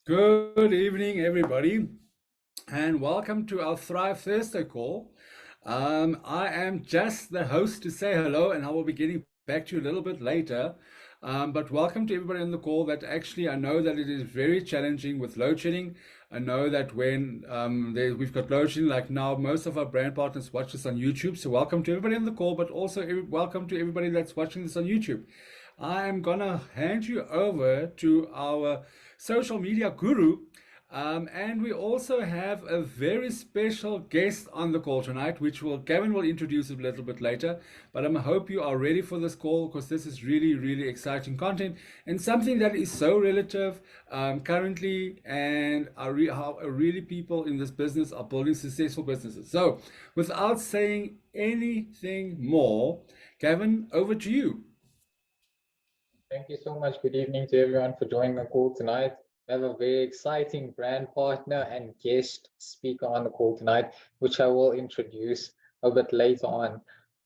Good evening, everybody, and welcome to our Thrive Thursday call. I am just the host to say hello, and I will be getting back to you a little bit later. But welcome to everybody on the call. That actually, I know that it is very challenging with load shedding. I know that when we've got load shedding, like now, most of our brand partners watch this on YouTube. So welcome to everybody on the call, but also welcome to everybody that's watching this on YouTube. I'm gonna hand you over to our social media guru. And we also have a very special guest on the call tonight, which Gavin will introduce a little bit later. But I hope you are ready for this call because this is really, really exciting content and something that is so relative currently, and how really people in this business are building successful businesses. So, without saying anything more, Gavin, over to you. Thank you so much. Good evening to everyone for joining the call tonight. We have a very exciting brand partner and guest speaker on the call tonight, which I will introduce a bit later on.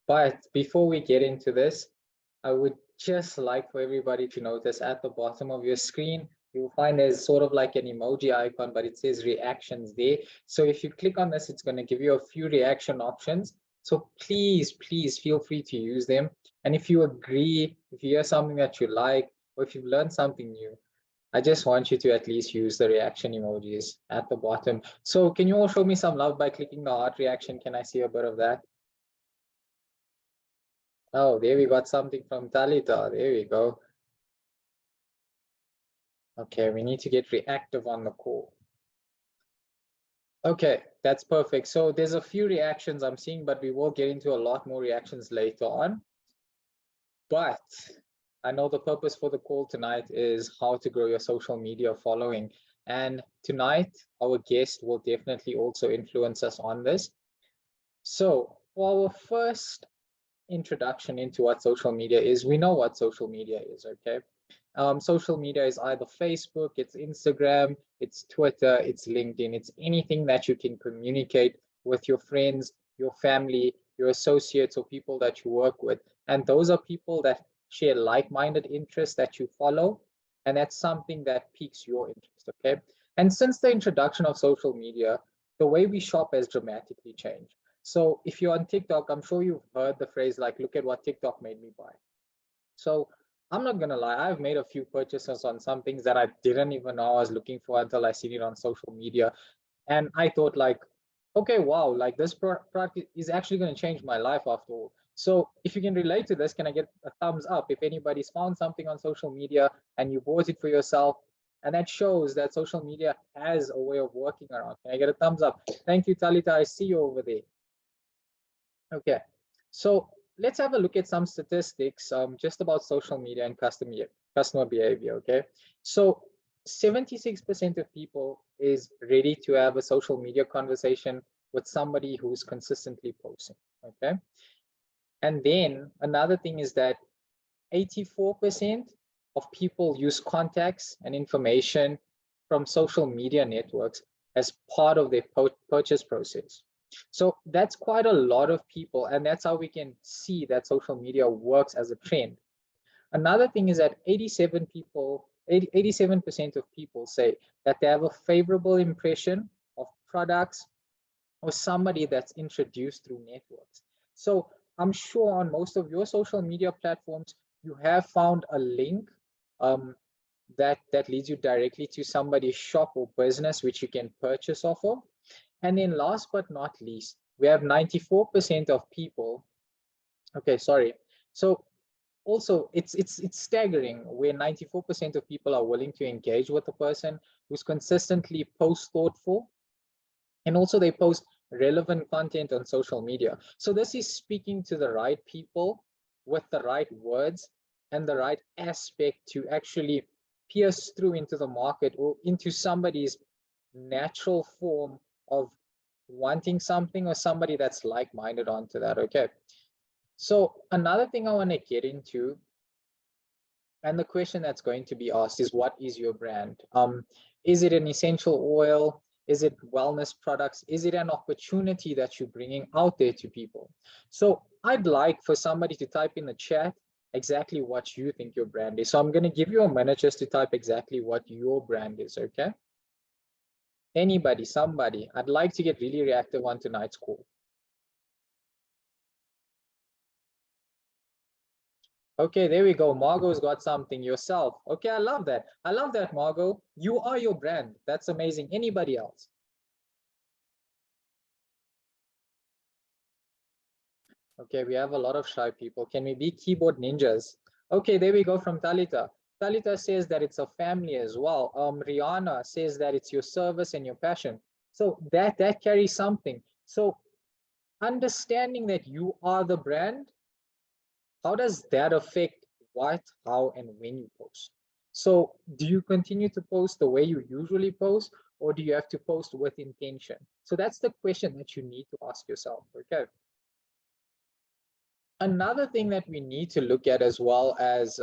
But before we get into this, I would just like for everybody to notice at the bottom of your screen, you'll find there's sort of like an emoji icon, but it says reactions there. So if you click on this, it's going to give you a few reaction options. So please feel free to use them. And if you agree, if you hear something that you like, or if you've learned something new, I just want you to at least use the reaction emojis at the bottom. So can you all show me some love by clicking the heart reaction? Can I see a bit of that? Oh, there we got something from Talita. There we go. Okay, we need to get reactive on the call. Okay, that's perfect. So there's a few reactions I'm seeing, but we will get into a lot more reactions later on. But I know the purpose for the call tonight is how to grow your social media following. And tonight, our guest will definitely also influence us on this. So for our first introduction into what social media is, we know what social media is, okay? Social media is either Facebook, it's Instagram, it's Twitter, it's LinkedIn, it's anything that you can communicate with your friends, your family, your associates, or people that you work with. And those are people that share like-minded interests that you follow, and that's something that piques your interest, okay? And since the introduction of social media, the way we shop has dramatically changed. So if you're on TikTok, I'm sure you've heard the phrase like, look at what TikTok made me buy. So I'm not gonna lie, I've made a few purchases on some things that I didn't even know I was looking for until I seen it on social media. And I thought like, okay, wow, like this product is actually going to change my life after all. So if you can relate to this, can I get a thumbs up if anybody's found something on social media and you bought it for yourself? And that shows that social media has a way of working around. Can I get a thumbs up? Thank you, Talita. I see you over there. Okay, so let's have a look at some statistics just about social media and customer behavior, okay? So 76% of people is ready to have a social media conversation with somebody who's consistently posting, okay? And then another thing is that 84% of people use contacts and information from social media networks as part of their purchase process. So that's quite a lot of people, and that's how we can see that social media works as a trend. Another thing is that 87% of people say that they have a favorable impression of products or somebody that's introduced through networks. So I'm sure on most of your social media platforms, you have found a link that leads you directly to somebody's shop or business which you can purchase off of. And then last but not least, we have 94% of people. Okay, sorry. So also it's staggering where 94% of people are willing to engage with a person who's consistently post thoughtful, and also they post relevant content on social media. So this is speaking to the right people with the right words and the right aspect to actually pierce through into the market or into somebody's natural form of wanting something or somebody that's like-minded onto that, okay? So another thing I want to get into, and the question that's going to be asked is, what is your brand? Is it an essential oil? Is it wellness products? Is it an opportunity that you're bringing out there to people? So I'd like for somebody to type in the chat exactly what you think your brand is. So I'm going to give you a minute just to type exactly what your brand is, okay? Anybody, somebody. I'd like to get really reactive on tonight's call. Okay, there we go. Margot's got something yourself. Okay, I love that. I love that, Margot. You are your brand. That's amazing. Anybody else? Okay, we have a lot of shy people. Can we be keyboard ninjas? Okay, there we go from Talita. Talita says that it's a family as well. Rihanna says that it's your service and your passion. So that carries something. So understanding that you are the brand, how does that affect what, how, and when you post? So do you continue to post the way you usually post, or do you have to post with intention? So that's the question that you need to ask yourself, okay? Another thing that we need to look at, as well as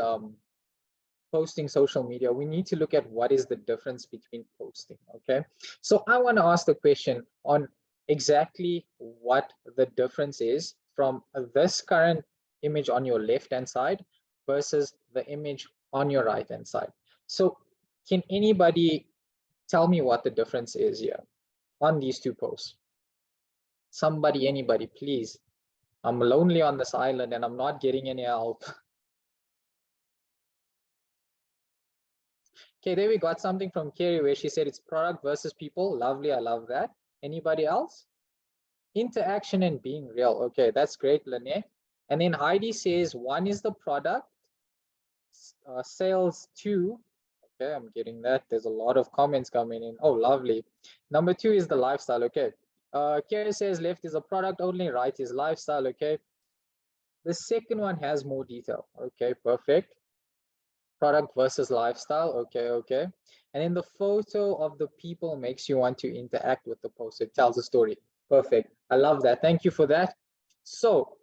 posting social media, we need to look at what is the difference between posting, okay? So I want to ask the question on exactly what the difference is from this current image on your left-hand side versus the image on your right-hand side. So can anybody tell me what the difference is here on these two posts? Somebody, anybody, please. I'm lonely on this island and I'm not getting any help. Okay, there we got something from Kerry where she said it's product versus people. Lovely, I love that. Anybody else? Interaction and being real. Okay, that's great, Lynette. And then Heidi says one is the product, sales two. Okay, I'm getting that. There's a lot of comments coming in. Oh, lovely. Number two is the lifestyle. Okay. Kerry says left is a product only, right is lifestyle. Okay. The second one has more detail. Okay, perfect. Product versus lifestyle. Okay, okay. And then the photo of the people makes you want to interact with the post. It tells a story. Perfect. I love that. Thank you for that. So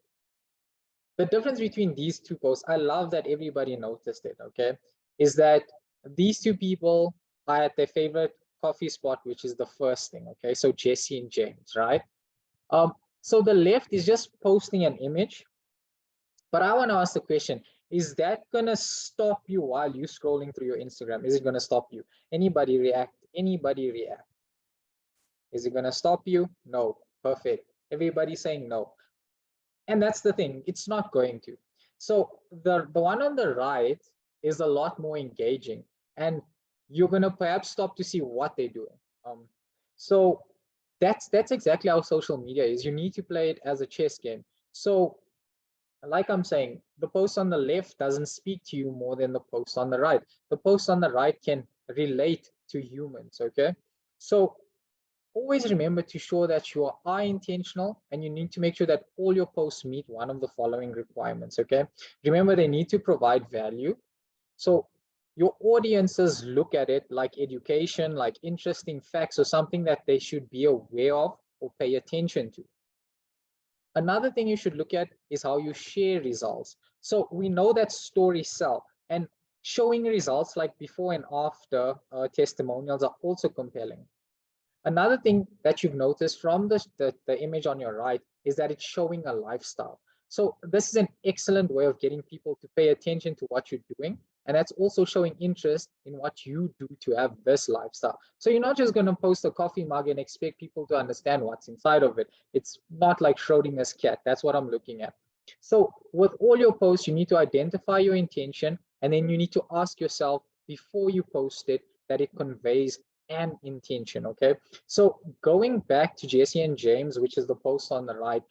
the difference between these two posts, I love that everybody noticed it, okay, is that these two people are at their favorite coffee spot, which is the first thing, okay? So Jesse and James, right? So the left is just posting an image, but I want to ask the question, is that going to stop you while you're scrolling through your Instagram? Is it going to stop you? Anybody react? Anybody react? Is it going to stop you? No. Perfect. Everybody saying no. And that's the thing, it's not going to. So the one on the right is a lot more engaging, and you're going to perhaps stop to see what they're doing. So that's exactly how social media is. You need to play it as a chess game. So like I'm saying, the post on the left doesn't speak to you more than the post on the right. The post on the right can relate to humans, okay? So always remember to show that you are intentional, and you need to make sure that all your posts meet one of the following requirements, okay? Remember, they need to provide value. So your audiences look at it like education, like interesting facts, or something that they should be aware of or pay attention to. Another thing you should look at is how you share results. So we know that stories sell, and showing results like before and after testimonials are also compelling. Another thing that you've noticed from the image on your right is that it's showing a lifestyle. So this is an excellent way of getting people to pay attention to what you're doing. And that's also showing interest in what you do to have this lifestyle. So you're not just going to post a coffee mug and expect people to understand what's inside of it. It's not like Schrodinger's cat. That's what I'm looking at. So with all your posts, you need to identify your intention, and then you need to ask yourself before you post it that it conveys an intention, okay? So going back to Jesse and James, which is the post on the right,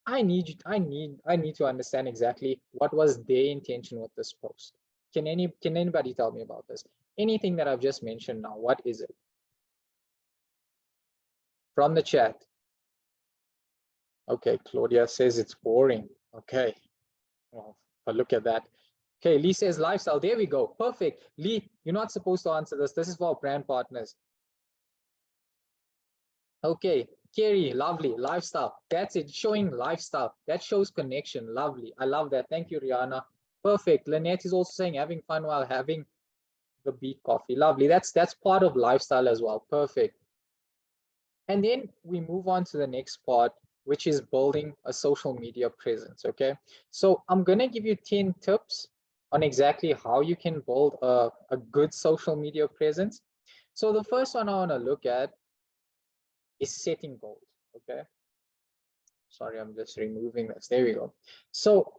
I need to understand exactly what was their intention with this post. Can anybody tell me about this? Anything that I've just mentioned now, what is it? From the chat. Okay, Claudia says it's boring. Okay, well, but look at that. Okay, Lee says lifestyle. There we go. Perfect. Lee, you're not supposed to answer this. This is for our brand partners. Okay, Kerry, lovely. Lifestyle. That's it. Showing lifestyle. That shows connection. Lovely. I love that. Thank you, Rihanna. Perfect. Lynette is also saying having fun while having the beat coffee. Lovely. That's part of lifestyle as well. Perfect. And then we move on to the next part, which is building a social media presence. Okay. So I'm going to give you 10 tips on exactly how you can build a good social media presence. So the first one I want to look at is setting goals. Okay. Sorry, I'm just removing this. There we go. So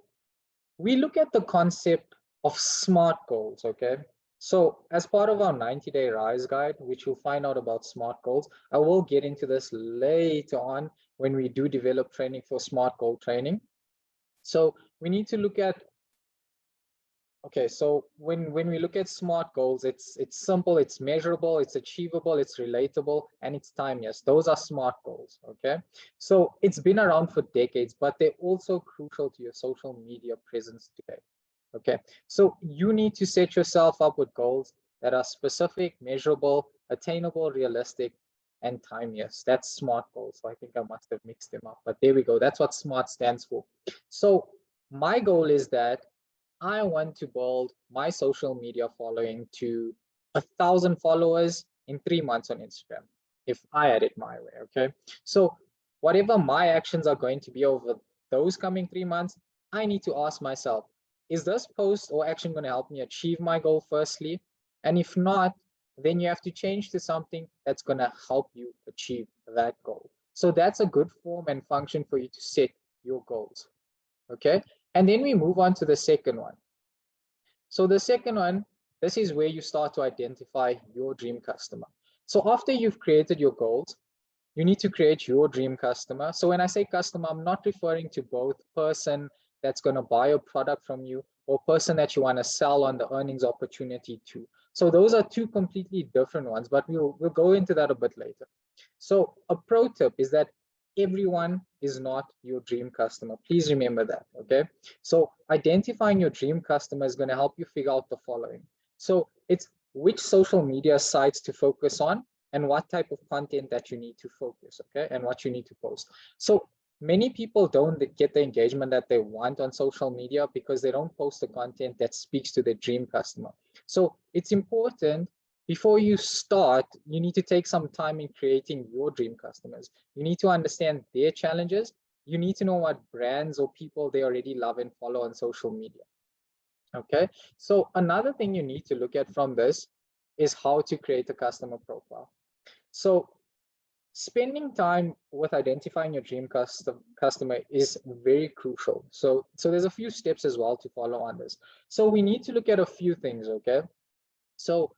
we look at the concept of SMART goals. Okay. So as part of our 90-day Rise guide, which you'll find out about SMART goals, I will get into this later on when we do develop training for SMART goal training. So we need to look at, okay, so when we look at SMART goals, it's simple, it's measurable, it's achievable, it's relatable, and it's timeless. Those are SMART goals, okay? So it's been around for decades, but they're also crucial to your social media presence today, okay? So you need to set yourself up with goals that are specific, measurable, attainable, realistic, and timeless. That's SMART goals. So I think I must have mixed them up, but there we go. That's what SMART stands for. So my goal is that I want to build my social media following to 1,000 followers in 3 months on Instagram, if I had it my way, okay? So whatever my actions are going to be over those coming 3 months, I need to ask myself, is this post or action going to help me achieve my goal firstly? And if not, then you have to change to something that's going to help you achieve that goal. So that's a good form and function for you to set your goals, okay? And then we move on to the second one. So the second one, this is where you start to identify your dream customer. So after you've created your goals, you need to create your dream customer. So when I say customer, I'm not referring to both person that's going to buy a product from you or person that you want to sell on the earnings opportunity to. So those are two completely different ones, but we'll go into that a bit later. So a pro tip is that everyone is not your dream customer. Please remember that, okay? So identifying your dream customer is going to help you figure out the following. So it's which social media sites to focus on and what type of content that you need to focus, okay? And what you need to post. So many people don't get the engagement that they want on social media because they don't post the content that speaks to their dream customer. So it's important before you start, you need to take some time in creating your dream customers. You need to understand their challenges. You need to know what brands or people they already love and follow on social media. Okay, so another thing you need to look at from this is how to create a customer profile. So spending time with identifying your dream customer is very crucial. So there's a few steps as well to follow on this. So we need to look at a few things, okay? So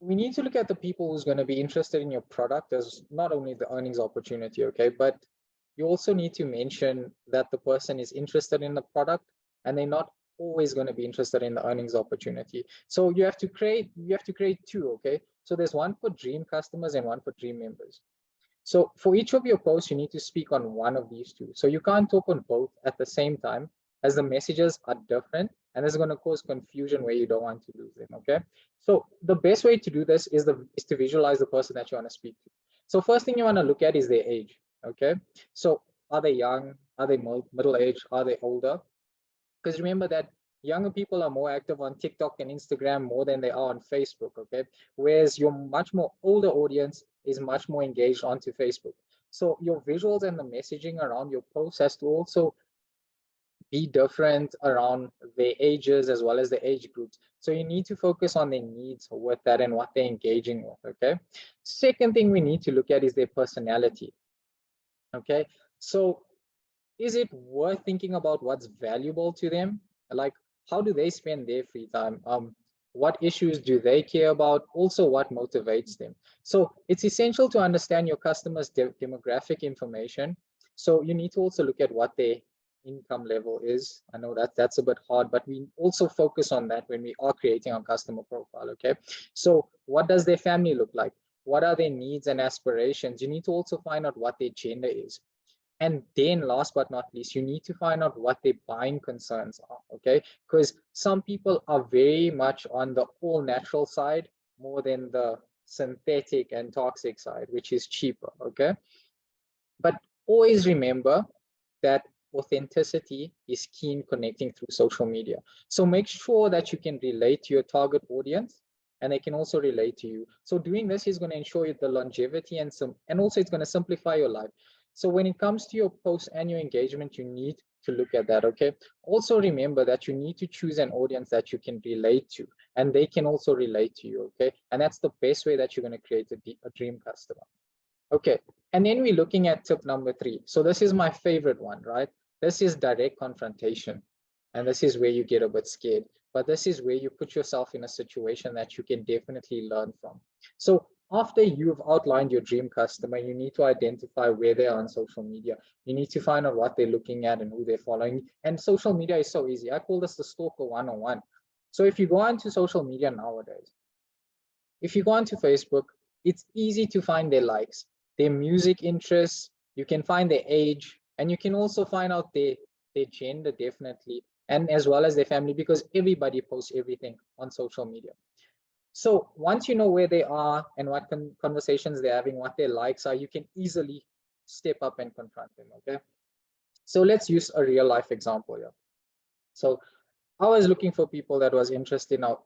we need to look at the people who's going to be interested in your product as not only the earnings opportunity, okay, but you also need to mention that the person is interested in the product and they're not always going to be interested in the earnings opportunity. So you have to create two, okay? So there's one for dream customers and one for dream members. So for each of your posts, you need to speak on one of these two. So you can't talk on both at the same time as the messages are different and this is going to cause confusion where you don't want to lose them, okay? So the best way to do this is to visualize the person that you want to speak to. So first thing you want to look at is their age, okay? So are they young? Are they middle-aged? Are they older? Because remember that younger people are more active on TikTok and Instagram more than they are on Facebook, okay? Whereas your much more older audience is much more engaged onto Facebook. So your visuals and the messaging around your posts has to also be different around their ages as well as the age groups. So you need to focus on their needs with that and what they're engaging with, okay? Second thing we need to look at is their personality, okay? So is it worth thinking about what's valuable to them? Like, how do they spend their free time? What issues do they care about? Also, what motivates them? So it's essential to understand your customers' demographic information. So you need to also look at what their income level is. I know that that's a bit hard, but we also focus on that when we are creating our customer profile, okay? So what does their family look like? What are their needs and aspirations? You need to also find out what their gender is. And then last but not least, you need to find out what their buying concerns are, okay? Because some people are very much on the all natural side more than the synthetic and toxic side, which is cheaper, okay? But always remember that authenticity is key in connecting through social media. So make sure that you can relate to your target audience and they can also relate to you. So doing this is going to ensure you the longevity and also it's going to simplify your life. So when it comes to your posts and your engagement, you need to look at that, okay? Also remember that you need to choose an audience that you can relate to and they can also relate to you, okay? And that's the best way that you're going to create a dream customer. Okay, and then we're looking at tip number 3. So this is my favorite one, right? This is direct confrontation. And this is where you get a bit scared, but this is where you put yourself in a situation that you can definitely learn from. So after you've outlined your dream customer, you need to identify where they are on social media. You need to find out what they're looking at and who they're following. And social media is so easy. I call this the stalker 101. So if you go onto social media nowadays, if you go onto Facebook, it's easy to find their likes, their music interests, you can find their age, and you can also find out their gender, definitely, and as well as their family, because everybody posts everything on social media. So once you know where they are and what conversations they're having, what their likes are, you can easily step up and confront them, okay? So let's use a real life example here. So I was looking for people that was interested in our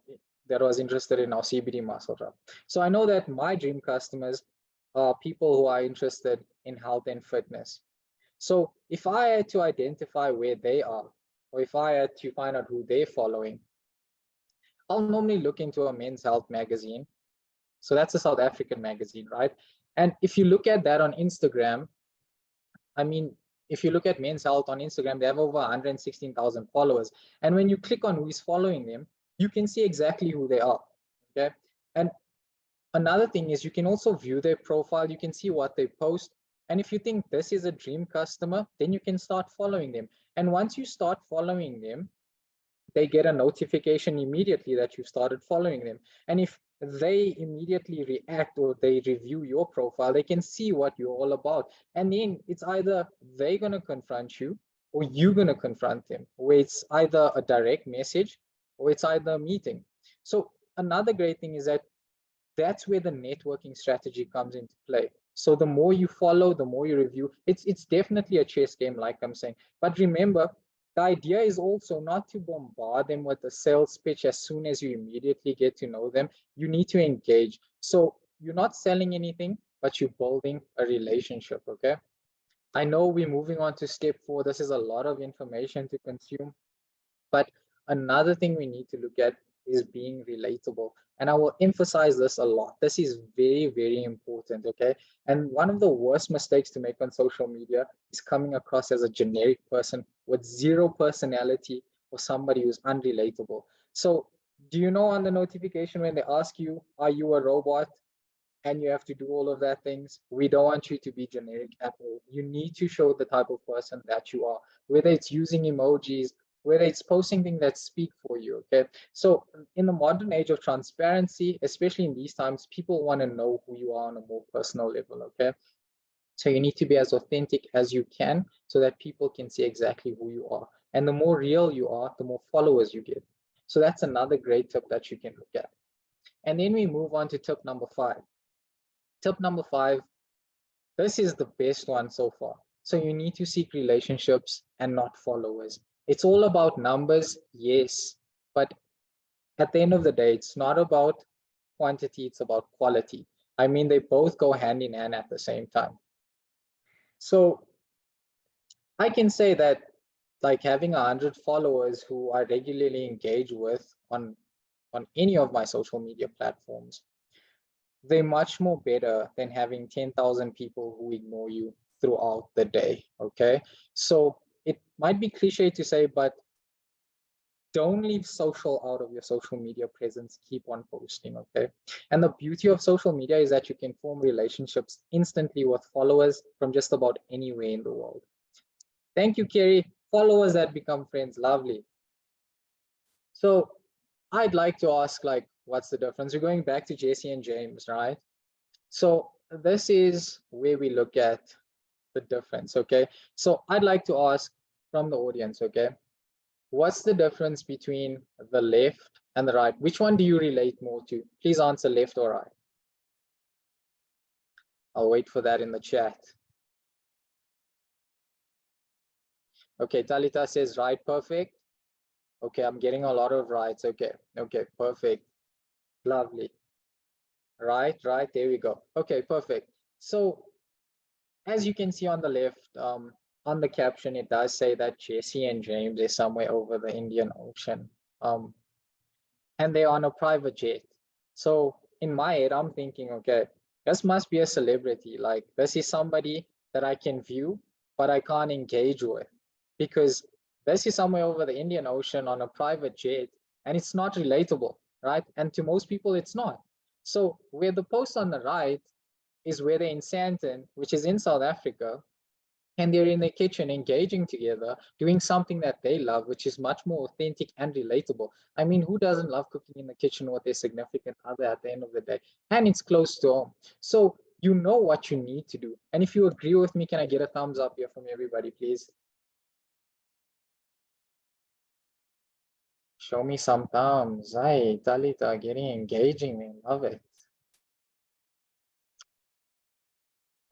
CBD muscle drop. So I know that my dream customers are people who are interested in health and fitness. So if I had to identify where they are, or if I had to find out who they're following, I'll normally look into a men's health magazine. So that's a South African magazine, right? And if you look at that on Instagram, I mean, if you look at Men's Health on Instagram, they have over 116,000 followers. And when you click on who is following them, you can see exactly who they are, okay? And another thing is you can also view their profile. You can see what they post. And if you think this is a dream customer, then you can start following them. And once you start following them, they get a notification immediately that you started following them. And if they immediately react or they review your profile, they can see what you're all about. And then it's either they're going to confront you or you're going to confront them, where it's either a direct message or it's either a meeting. So another great thing is that that's where the networking strategy comes into play. So the more you follow, the more you review. It's definitely a chess game, like I'm saying. But remember, the idea is also not to bombard them with a sales pitch as soon as you immediately get to know them. You need to engage. So you're not selling anything, but you're building a relationship, okay? I know we're moving on to step 4. This is a lot of information to consume. But another thing we need to look at is being relatable. And I will emphasize this a lot. This is very, very important, okay? And one of the worst mistakes to make on social media is coming across as a generic person with zero personality or somebody who's unrelatable. So do you know on the notification when they ask you, are you a robot? And you have to do all of that things. We don't want you to be generic at all. You need to show the type of person that you are, whether it's using emojis, whether it's posting things that speak for you, okay? So in the modern age of transparency, especially in these times, people want to know who you are on a more personal level, okay? So you need to be as authentic as you can so that people can see exactly who you are. And the more real you are, the more followers you get. So that's another great tip that you can look at. And then we move on to tip number 5. Tip number 5, this is the best one so far. So you need to seek relationships and not followers. It's all about numbers, yes, but at the end of the day, it's not about quantity, it's about quality. I mean, they both go hand in hand at the same time. So I can say that like having 100 followers who I regularly engage with on any of my social media platforms, they're much more better than having 10,000 people who ignore you throughout the day, okay? So it might be cliche to say, but don't leave social out of your social media presence. Keep on posting, okay? And the beauty of social media is that you can form relationships instantly with followers from just about anywhere in the world. Thank you, Kerry. Followers that become friends, lovely. So I'd like to ask, like, what's the difference? We're going back to Jesse and James, right? So this is where we look at the difference, okay? So I'd like to ask from the audience, okay? What's the difference between the left and the right? Which one do you relate more to? Please answer left or right. I'll wait for that in the chat. Okay, Talita says right, perfect. Okay, I'm getting a lot of rights. Okay, perfect. Lovely. Right, there we go. Okay, perfect. So as you can see on the left, on the caption, it does say that Jesse and James is somewhere over the Indian Ocean. and they're on a private jet. So in my head, I'm thinking, okay, this must be a celebrity. Like, this is somebody that I can view, but I can't engage with, because this is somewhere over the Indian Ocean on a private jet, and it's not relatable, right? And to most people, it's not. So where the post on the right is where they're in Sandton, which is in South Africa, and they're in the kitchen engaging together, doing something that they love, which is much more authentic and relatable. I mean, who doesn't love cooking in the kitchen with their significant other at the end of the day? And it's close to home. So you know what you need to do. And if you agree with me, can I get a thumbs up here from everybody, please? Show me some thumbs. Hey, Talita, getting engaging, man. Love it.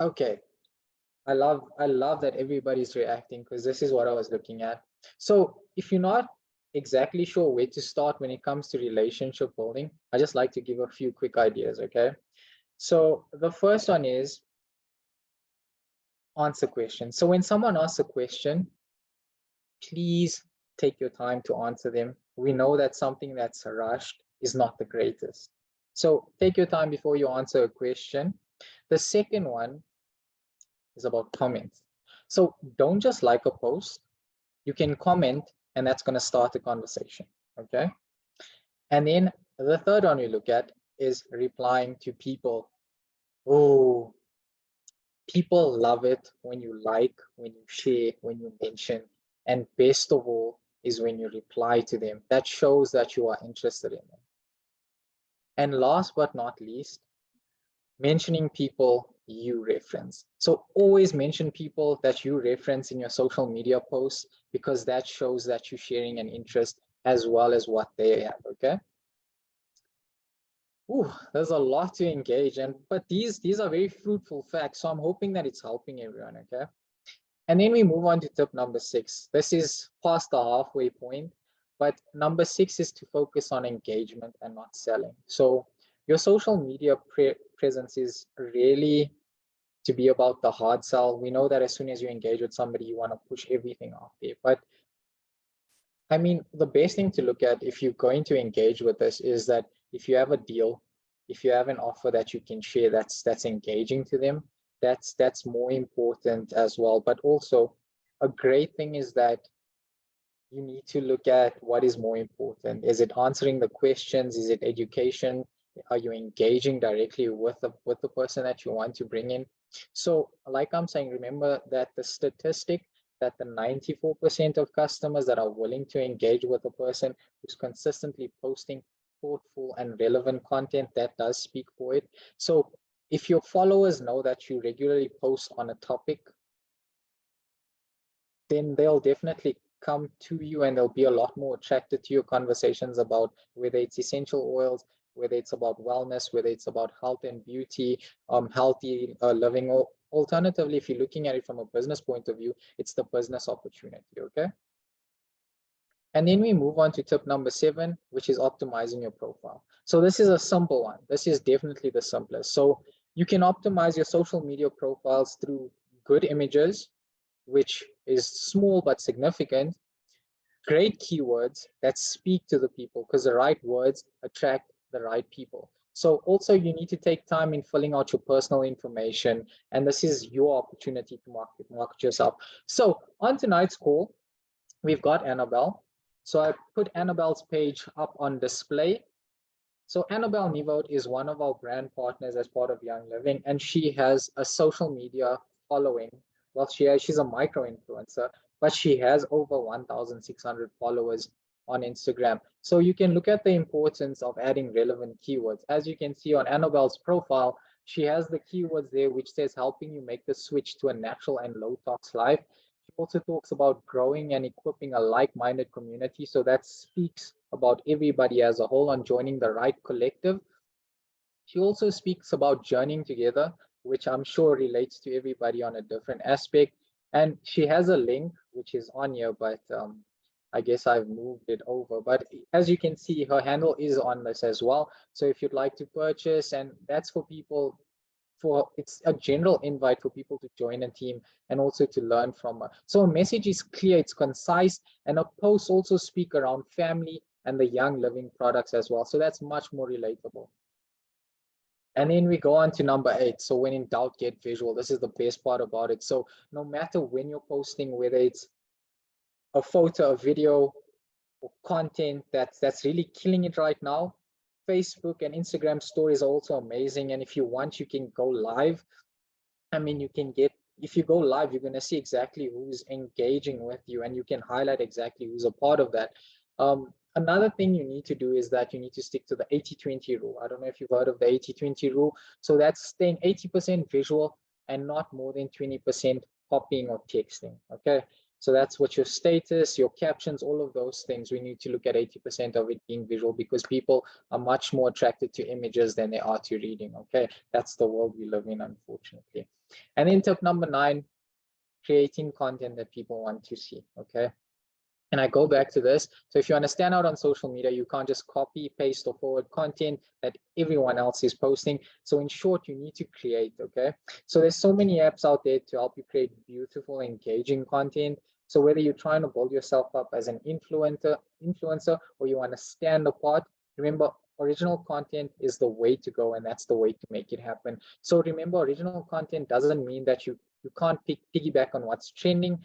Okay. I love that everybody's reacting, because this is what I was looking at. So if you're not exactly sure where to start when it comes to relationship building, I just like to give a few quick ideas, okay? So the first one is answer questions. So when someone asks a question, please take your time to answer them. We know that something that's rushed is not the greatest. So take your time before you answer a question. The second one is about comments. So don't just like a post, you can comment, and that's going to start a conversation, okay? And then the third one we look at is replying to people. Oh, people love it when you like, when you share, when you mention, and best of all is when you reply to them. That shows that you are interested in them. And last but not least, mentioning people you reference. So always mention people that you reference in your social media posts, because that shows that you're sharing an interest as well as what they have, okay? Ooh, there's a lot to engage in, but these are very fruitful facts. So I'm hoping that it's helping everyone, okay? And then we move on to tip number 6. This is past the halfway point, but number 6 is to focus on engagement and not selling. So your social media presence is really to be about the hard sell. We know that as soon as you engage with somebody, you want to push everything out there. But I mean, the best thing to look at if you're going to engage with this is that if you have a deal, if you have an offer that you can share that's engaging to them, that's more important as well. But also a great thing is that you need to look at what is more important. Is it answering the questions? Is it education? Are you engaging directly with the person that you want to bring in? So like I'm saying, remember that the statistic that the 94% of customers that are willing to engage with a person who's consistently posting thoughtful and relevant content, that does speak for it. So if your followers know that you regularly post on a topic, then they'll definitely come to you and they'll be a lot more attracted to your conversations about whether it's essential oils, whether it's about wellness, whether it's about health and beauty, healthy living. Or alternatively, if you're looking at it from a business point of view, it's the business opportunity, okay? And then we move on to tip number 7, which is optimizing your profile. So this is a simple one. This is definitely the simplest. So you can optimize your social media profiles through good images, which is small but significant, great keywords that speak to the people, because the right words attract the right people. So also you need to take time in filling out your personal information, and this is your opportunity to market yourself. So on tonight's call, we've got Annabell. So I put Annabell's page up on display. So Annabell Nieuwoudt is one of our brand partners as part of Young Living, and she has a social media following. Well, she's a micro influencer, but she has over 1,600 followers on Instagram. So you can look at the importance of adding relevant keywords. As you can see on Annabell's profile, she has the keywords there which says helping you make the switch to a natural and low tox life. She also talks about growing and equipping a like-minded community. So that speaks about everybody as a whole on joining the right collective. She also speaks about journeying together, which I'm sure relates to everybody on a different aspect. And she has a link, which is on here, but I guess I've moved it over. But as you can see, her handle is on this as well. So if you'd like to purchase, and that's for people, it's a general invite for people to join a team and also to learn from her. So a message is clear, it's concise, and her posts also speak around family, and the young living products as well. So that's much more relatable. And then we go on to number 8. So when in doubt, get visual. This is the best part about it. So no matter when you're posting, whether it's a photo, a video, or content that's really killing it right now, Facebook and Instagram stories are also amazing. And if you want, you can go live. I mean, you can get, if you go live, you're going to see exactly who's engaging with you, and you can highlight exactly who's a part of that. Another thing you need to do is that you need to stick to the 80-20 rule. I don't know if you've heard of the 80-20 rule. So that's staying 80% visual and not more than 20% copying or texting. Okay. So that's what your status, your captions, all of those things, we need to look at 80% of it being visual, because people are much more attracted to images than they are to reading. Okay. That's the world we live in, unfortunately. And then tip number 9, creating content that people want to see. Okay. And I go back to this. So if you want to stand out on social media, you can't just copy, paste, or forward content that everyone else is posting. So in short, you need to create, okay? So there's so many apps out there to help you create beautiful, engaging content. So whether you're trying to build yourself up as an influencer, or you want to stand apart, remember, original content is the way to go, and that's the way to make it happen. So remember, original content doesn't mean that you can't piggyback on what's trending.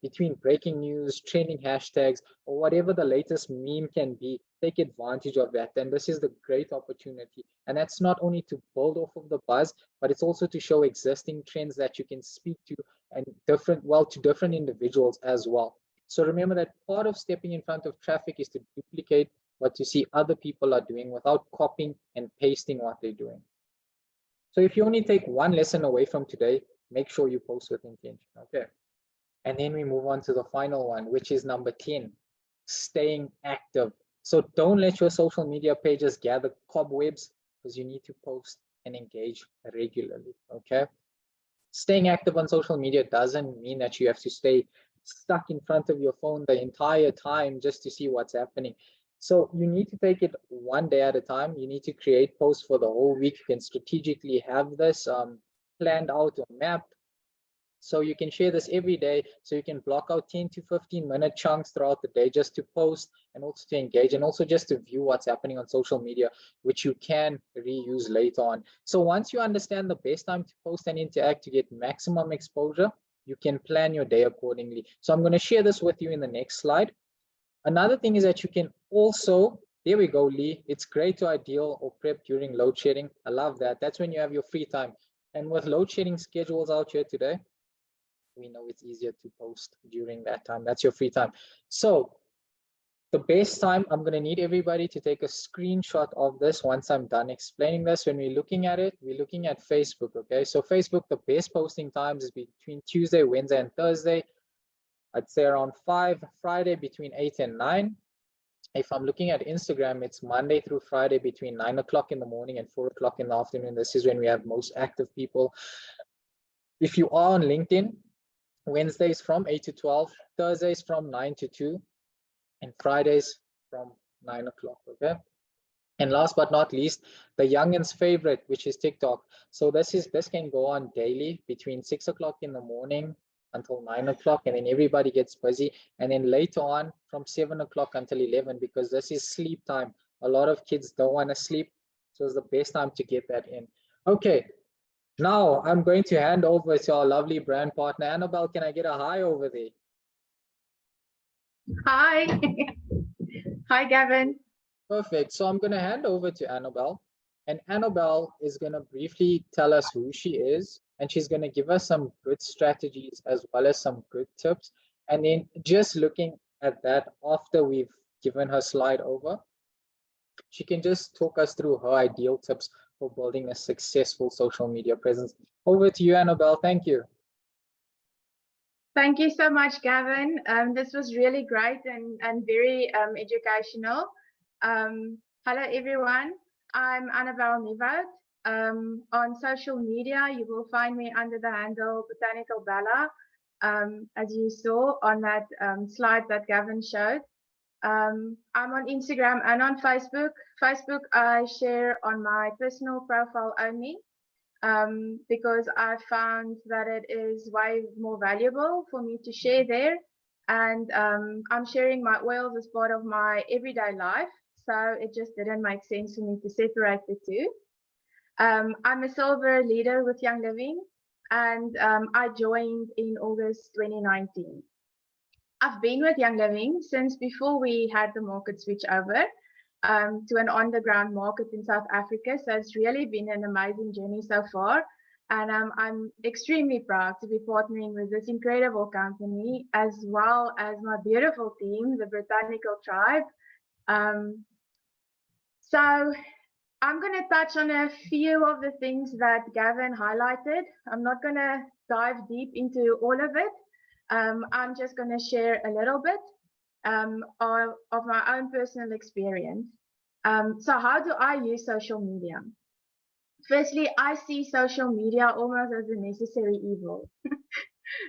Between breaking news, trending hashtags, or whatever the latest meme can be, take advantage of that. And this is the great opportunity. And that's not only to build off of the buzz, but it's also to show existing trends that you can speak to, and to different individuals as well. So remember that part of stepping in front of traffic is to duplicate what you see other people are doing without copying and pasting what they're doing. So if you only take one lesson away from today, make sure you post with intention. Okay. And then we move on to the final one, which is number 10, staying active. So don't let your social media pages gather cobwebs, because you need to post and engage regularly. Okay. Staying active on social media doesn't mean that you have to stay stuck in front of your phone the entire time just to see what's happening. So you need to take it one day at a time. You need to create posts for the whole week. You can strategically have this planned out or mapped. So you can share this every day. So you can block out 10 to 15-minute chunks throughout the day just to post and also to engage, and also just to view what's happening on social media, which you can reuse later on. So once you understand the best time to post and interact to get maximum exposure, you can plan your day accordingly. So I'm going to share this with you in the next slide. Another thing is that you can also, there we go, Lee. It's great to ideal or prep during load shedding. I love that. That's when you have your free time. And with load shedding schedules out here today, we know it's easier to post during that time. That's your free time. So the best time, I'm going to need everybody to take a screenshot of this once I'm done explaining this. When we're looking at it, we're looking at Facebook. Okay, so Facebook, the best posting times is between Tuesday, Wednesday, and Thursday. I'd say around 5, Friday between 8 and 9. If I'm looking at Instagram, it's Monday through Friday between 9 o'clock in the morning and 4 o'clock in the afternoon. This is when we have most active people. If you are on LinkedIn, Wednesdays from 8 to 12, Thursdays from 9 to 2, and Fridays from 9 o'clock, okay? And last but not least, the youngins' favorite, which is TikTok. So this can go on daily between 6 o'clock in the morning until 9 o'clock, and then everybody gets busy. And then later on from 7 o'clock until 11, because this is sleep time. A lot of kids don't want to sleep, so it's the best time to get that in. Okay, now I'm going to hand over to our lovely brand partner, Annabelle. Can I get a hi over there? Hi. Hi, Gavin. Perfect. So I'm going to hand over to Annabelle, and Annabelle is going to briefly tell us who she is, and she's going to give us some good strategies as well as some good tips. And then just looking at that after we've given her slide over, she can just talk us through her ideal tips for building a successful social media presence. Over to you, Annabelle. Thank you. Thank you so much, Gavin. This was really great and very educational. Hello, everyone. I'm Annabell Nieuwoudt. On social media, you will find me under the handle Botanical Bella, as you saw on that slide that Gavin showed. I'm on Instagram and on Facebook. Facebook, I share on my personal profile only, because I found that it is way more valuable for me to share there. and I'm sharing my oils as part of my everyday life. So it just didn't make sense for me to separate the two. I'm a silver leader with Young Living, and I joined in August 2019. I've been with Young Living since before we had the market switch over to an underground market in South Africa. So it's really been an amazing journey so far. And I'm extremely proud to be partnering with this incredible company, as well as my beautiful team, the Botanical Tribe. So I'm going to touch on a few of the things that Gavin highlighted. I'm not going to dive deep into all of it. I'm just going to share a little bit of my own personal experience. So how do I use social media? Firstly, I see social media almost as a necessary evil.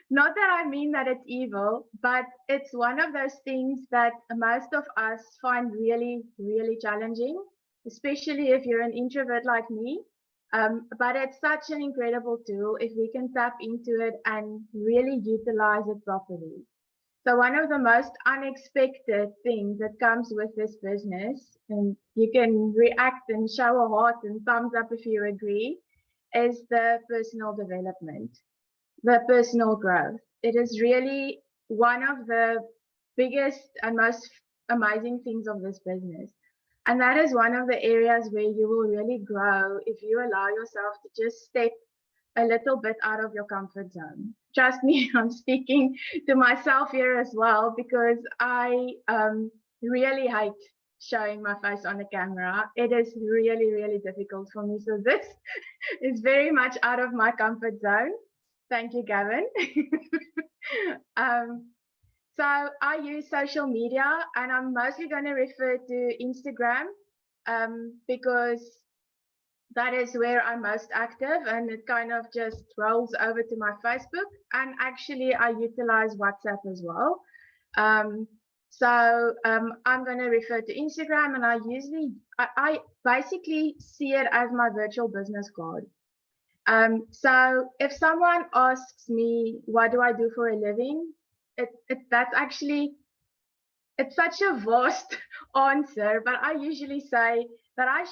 Not that I mean that it's evil, but it's one of those things that most of us find really, really challenging, especially if you're an introvert like me. But it's such an incredible tool if we can tap into it and really utilize it properly. So one of the most unexpected things that comes with this business, and you can react and show a heart and thumbs up if you agree, is the personal development, the personal growth. It is really one of the biggest and most amazing things of this business. And that is one of the areas where you will really grow if you allow yourself to just step a little bit out of your comfort zone. Trust me, I'm speaking to myself here as well, because I really hate showing my face on the camera. It is really, really difficult for me. So this is very much out of my comfort zone. Thank you, Gavin. So I use social media, and I'm mostly going to refer to Instagram because that is where I'm most active, and it kind of just rolls over to my Facebook. And actually, I utilize WhatsApp as well. So I'm going to refer to Instagram, and I basically see it as my virtual business card. So if someone asks me, what do I do for a living? That's actually, it's such a vast answer, but I usually say that I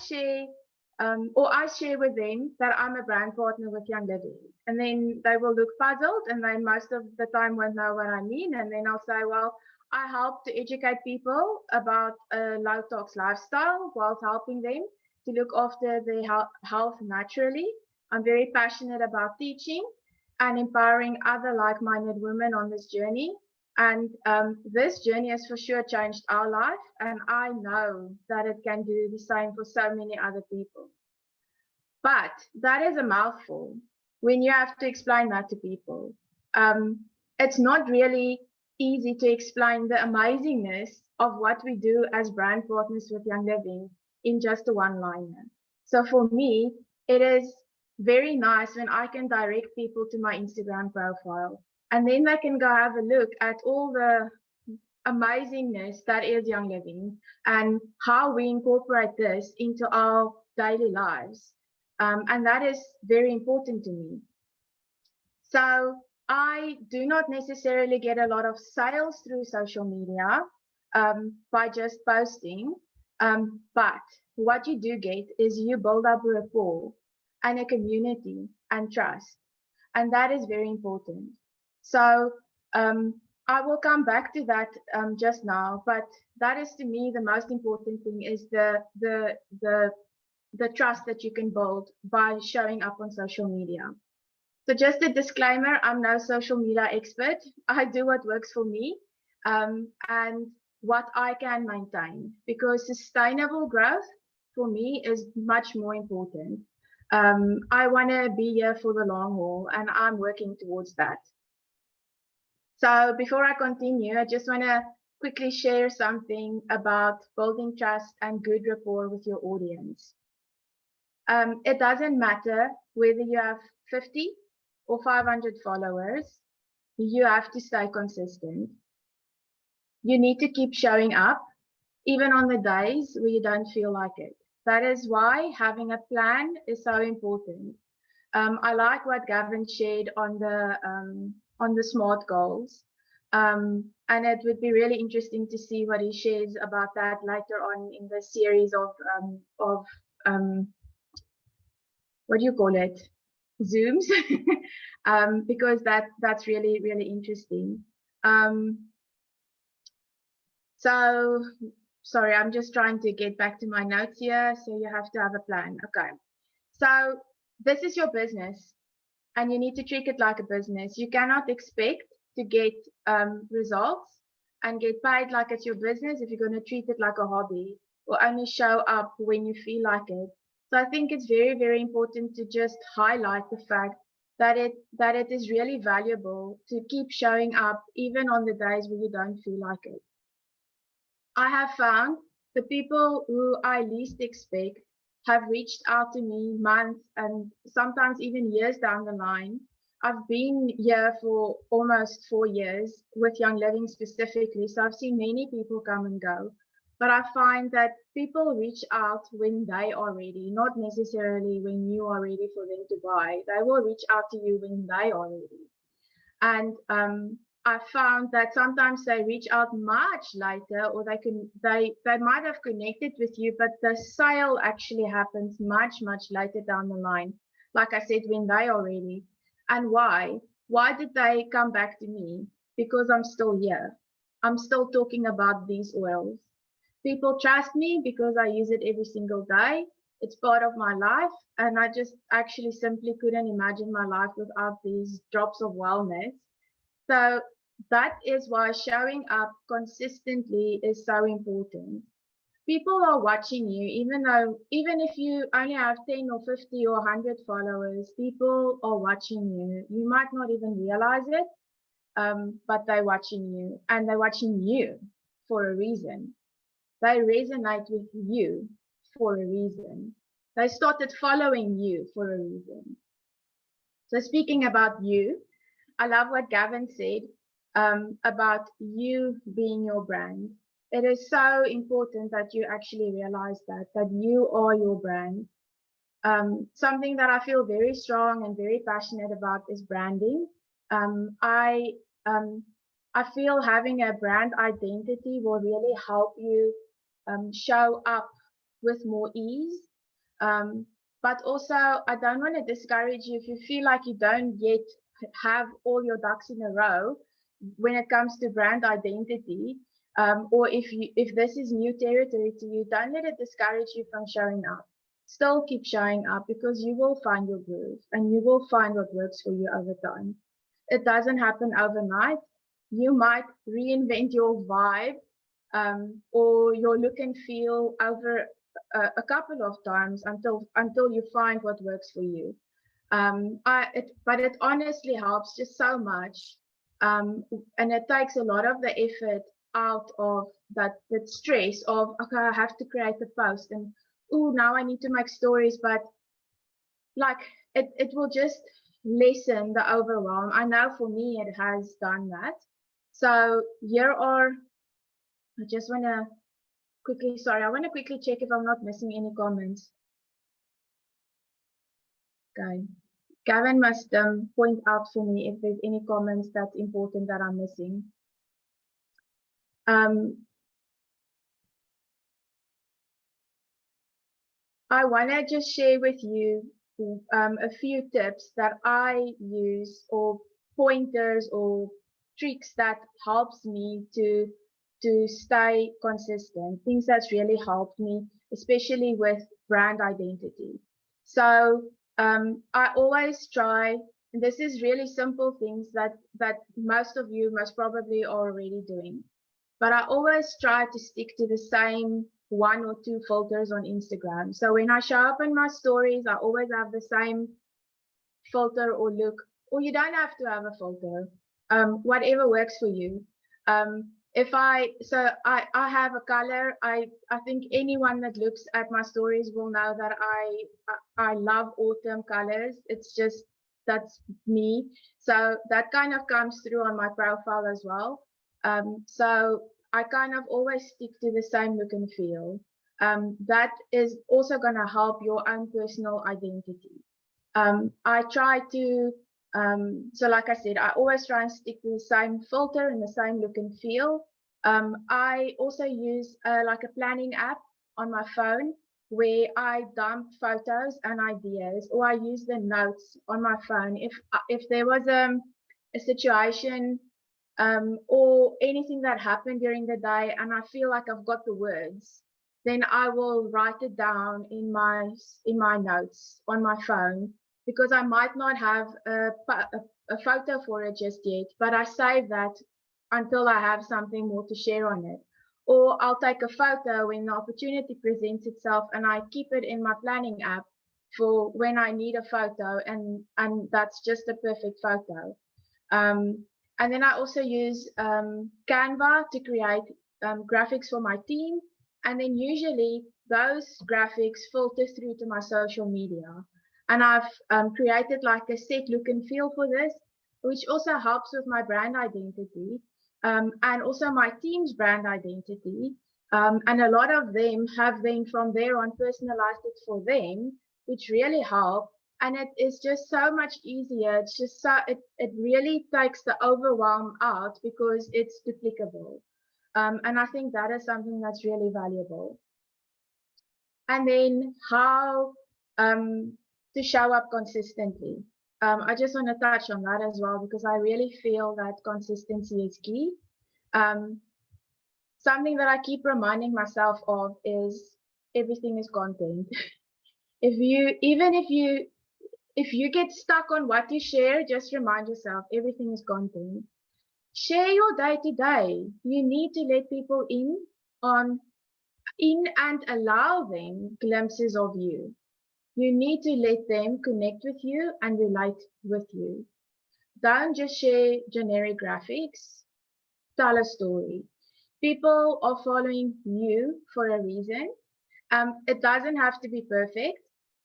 share with them that I'm a brand partner with Young Living. And then they will look puzzled, and they most of the time won't know what I mean. And then I'll say, well, I help to educate people about a low tox lifestyle whilst helping them to look after their health naturally. I'm very passionate about teaching and empowering other like-minded women on this journey. And this journey has for sure changed our life. And I know that it can do the same for so many other people. But that is a mouthful when you have to explain that to people. It's not really easy to explain the amazingness of what we do as brand partners with Young Living in just a one-liner. So for me, it is very nice when I can direct people to my Instagram profile, and then they can go have a look at all the amazingness that is Young Living and how we incorporate this into our daily lives. And that is very important to me. So I do not necessarily get a lot of sales through social media by just posting. But what you do get is you build up a rapport and a community and trust. And that is very important. So I will come back to that just now, but that is to me the most important thing is the trust that you can build by showing up on social media. So just a disclaimer, I'm no social media expert. I do what works for me and what I can maintain, because sustainable growth for me is much more important. I want to be here for the long haul, and I'm working towards that. So before I continue, I just want to quickly share something about building trust and good rapport with your audience. It doesn't matter whether you have 50 or 500 followers, you have to stay consistent. You need to keep showing up, even on the days where you don't feel like it. That is why having a plan is so important. I like what Gavin shared on the SMART goals. And it would be really interesting to see what he shares about that later on in the series of what do you call it, Zooms, because that's really interesting. So sorry, I'm just trying to get back to my notes here. So you have to have a plan. Okay. So this is your business and you need to treat it like a business. You cannot expect to get results and get paid like it's your business if you're going to treat it like a hobby or only show up when you feel like it. So I think it's very important to just highlight the fact that it is really valuable to keep showing up even on the days where you don't feel like it. I have found the people who I least expect have reached out to me months and sometimes even years down the line. I've been here for almost 4 years with Young Living specifically, so I've seen many people come and go. But I find that people reach out when they are ready, not necessarily when you are ready for them to buy. They will reach out to you when they are ready. And I found that sometimes they reach out much later, or they might have connected with you, but the sale actually happens much later down the line. Like I said, when they are ready. And why? Why did they come back to me? Because I'm still here. I'm still talking about these oils. People trust me because I use it every single day. It's part of my life, and I just actually simply couldn't imagine my life without these drops of wellness. So that is why showing up consistently is so important. People are watching you, even if you only have 10 or 50 or 100 followers, people are watching you. You might not even realize it, but they're watching you, and they're watching you for a reason. They resonate with you for a reason. They started following you for a reason. So speaking about you, I love what Gavin said about you being your brand. It is so important that you actually realize that you are your brand. Something that I feel very strong and very passionate about is branding. Um, I um, I feel having a brand identity will really help you show up with more ease. Um, but also, I don't want to discourage you if you feel like you don't yet have all your ducks in a row when it comes to brand identity, or if this is new territory to you, don't let it discourage you from showing up. Still keep showing up because you will find your groove and you will find what works for you over time. It doesn't happen overnight. You might reinvent your vibe or your look and feel over a couple of times until you find what works for you. But it honestly helps just so much, and it takes a lot of the effort out of that stress of, okay, I have to create a post and oh, now I need to make stories, but like it will just lessen the overwhelm. I know for me it has done that. So here are, I just want to quickly, sorry, I want to quickly check if I'm not missing any comments. Okay. Gavin must point out for me if there's any comments that's important that I'm missing. I want to just share with you a few tips that I use, or pointers or tricks that helps me to stay consistent, things that's really helped me, especially with brand identity. So I always try, and this is really simple things that most of you most probably are already doing, but I always try to stick to the same 1 or 2 filters on Instagram. So when I show up in my stories, I always have the same filter or look, or you don't have to have a filter, whatever works for you. I have a color. I think anyone that looks at my stories will know that I love autumn colors. It's just, that's me. So that kind of comes through on my profile as well. So I kind of always stick to the same look and feel. That is also going to help your own personal identity. I try to So like I said, I always try and stick to the same filter and the same look and feel. I also use like a planning app on my phone where I dump photos and ideas, or I use the notes on my phone. If there was a situation or anything that happened during the day and I feel like I've got the words, then I will write it down in my notes on my phone, because I might not have a photo for it just yet, but I save that until I have something more to share on it. Or I'll take a photo when the opportunity presents itself and I keep it in my planning app for when I need a photo, and that's just a perfect photo. And then I also use Canva to create graphics for my team. And then usually those graphics filter through to my social media. And I've created like a set look and feel for this, which also helps with my brand identity and also my team's brand identity. And a lot of them have then from there on personalized it for them, which really help. And it is just so much easier. It's just so, it really takes the overwhelm out because it's duplicable. And I think that is something that's really valuable. And then how to show up consistently. I just want to touch on that as well, because I really feel that consistency is key. Something that I keep reminding myself of is everything is content. If you get stuck on what you share, just remind yourself everything is content. Share your day to day. You need to let people in and allow them glimpses of you. You need to let them connect with you and relate with you. Don't just share generic graphics. Tell a story. People are following you for a reason. It doesn't have to be perfect,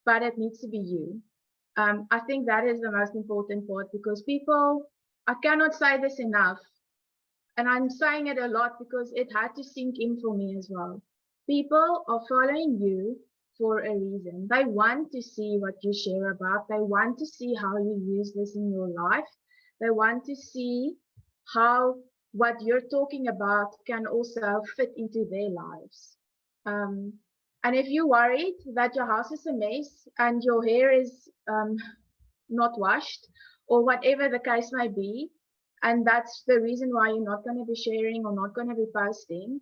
but it needs to be you. I think that is the most important part, because people, I cannot say this enough, and I'm saying it a lot because it had to sink in for me as well. People are following you for a reason. They want to see what you share about. They want to see how you use this in your life. They want to see how what you're talking about can also fit into their lives. And if you're worried that your house is a mess and your hair is not washed, or whatever the case may be, and that's the reason why you're not going to be sharing or not going to be posting,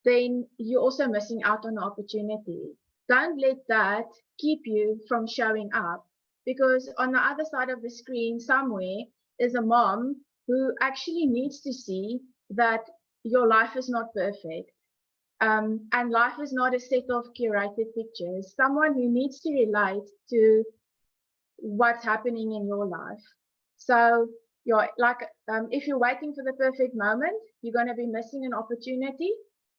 then you're also missing out on the opportunity. Don't let that keep you from showing up, because on the other side of the screen somewhere is a mom who actually needs to see that your life is not perfect. And life is not a set of curated pictures. Someone who needs to relate to what's happening in your life. So you're like, if you're waiting for the perfect moment, you're going to be missing an opportunity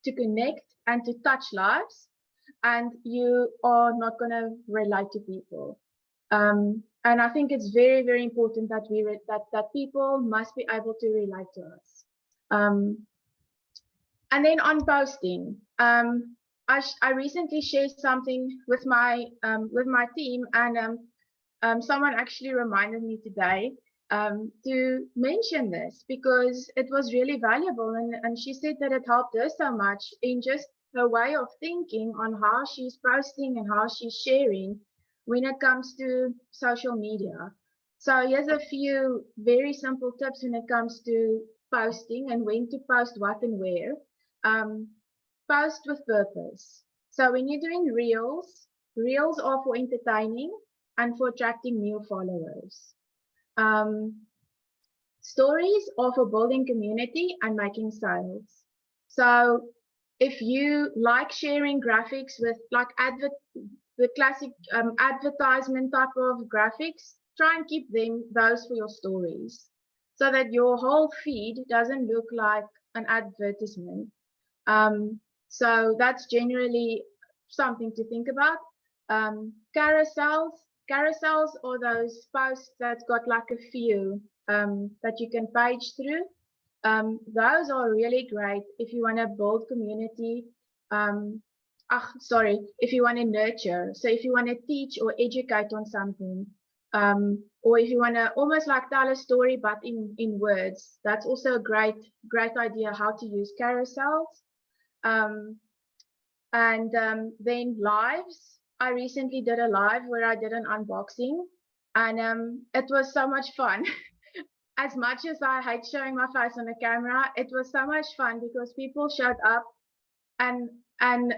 to connect and to touch lives, and you are not going to relate to people. And I think it's very, very important that that people must be able to relate to us. And then on posting, I recently shared something with my team, and someone actually reminded me today to mention this, because it was really valuable, and she said that it helped her so much in just her way of thinking on how she's posting and how she's sharing when it comes to social media. So here's a few very simple tips when it comes to posting and when to post what and where. Post with purpose. So when you're doing reels, reels are for entertaining and for attracting new followers. Stories are for building community and making sales. So if you like sharing graphics with like the classic advertisement type of graphics, try and keep those for your stories, so that your whole feed doesn't look like an advertisement. So that's generally something to think about. Carousels are those posts that's got like a few that you can page through. Those are really great if you want to build community. If you want to nurture. So if you want to teach or educate on something, or if you want to almost like tell a story but in words, that's also a great idea how to use carousels. Then lives. I recently did a live where I did an unboxing, and it was so much fun. As much as I hate showing my face on the camera, it was so much fun because people showed up, and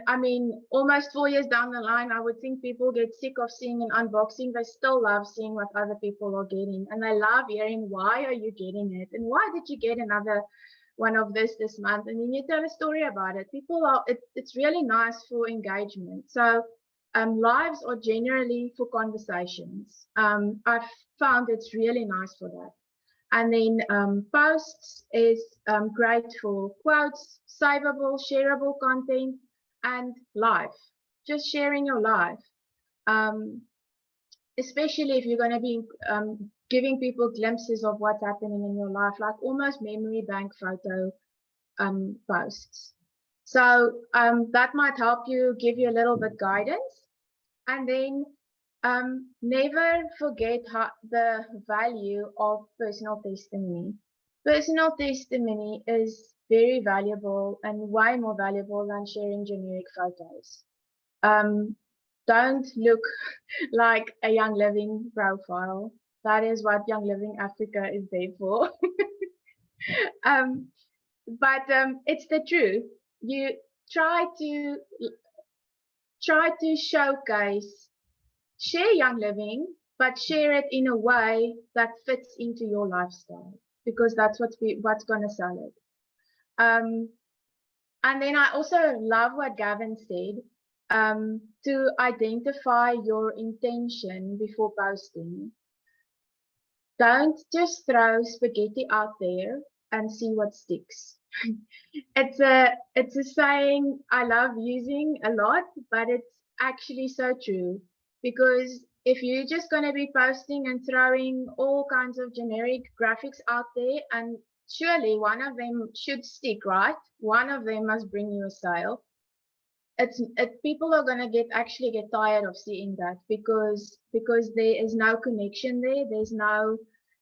I mean, almost 4 years down the line, I would think people get sick of seeing an unboxing. They still love seeing what other people are getting, and they love hearing why are you getting it and why did you get another one of this month, and then you tell a story about it. People are it's really nice for engagement. So lives are generally for conversations. I've found it's really nice for that. And then posts is great for quotes, savable, shareable content, and live, just sharing your life. Especially if you're going to be giving people glimpses of what's happening in your life, like almost memory bank photo posts. So that might help you, give you a little bit guidance. And then never forget the value of personal testimony. Personal testimony is very valuable and way more valuable than sharing generic photos. Don't look like a Young Living profile. That is what Young Living Africa is there for. But it's the truth. You try to showcase, share Young Living, but share it in a way that fits into your lifestyle, because that's what's going to sell it. And then I also love what Gavin said, to identify your intention before posting. Don't just throw spaghetti out there and see what sticks. It's a saying I love using a lot, but it's actually so true, because if you're just going to be posting and throwing all kinds of generic graphics out there, and surely one of them should stick, right? One of them must bring you a sale. People are going to actually get tired of seeing that, because there is no connection there.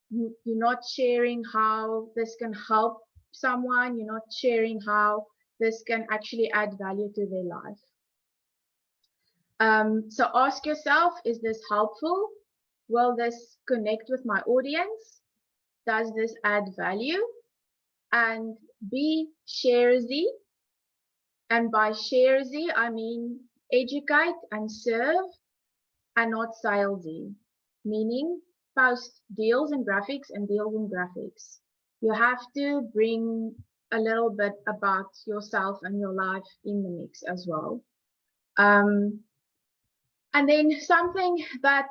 You're not sharing how this can help someone. You're not sharing how this can actually add value to their life. So ask yourself, is this helpful? Will this connect with my audience? Does this add value? And be sharesy. And by sharesy, I mean educate and serve, and not salesy, meaning post deals and graphics and deals and graphics. You have to bring a little bit about yourself and your life in the mix as well. And then something that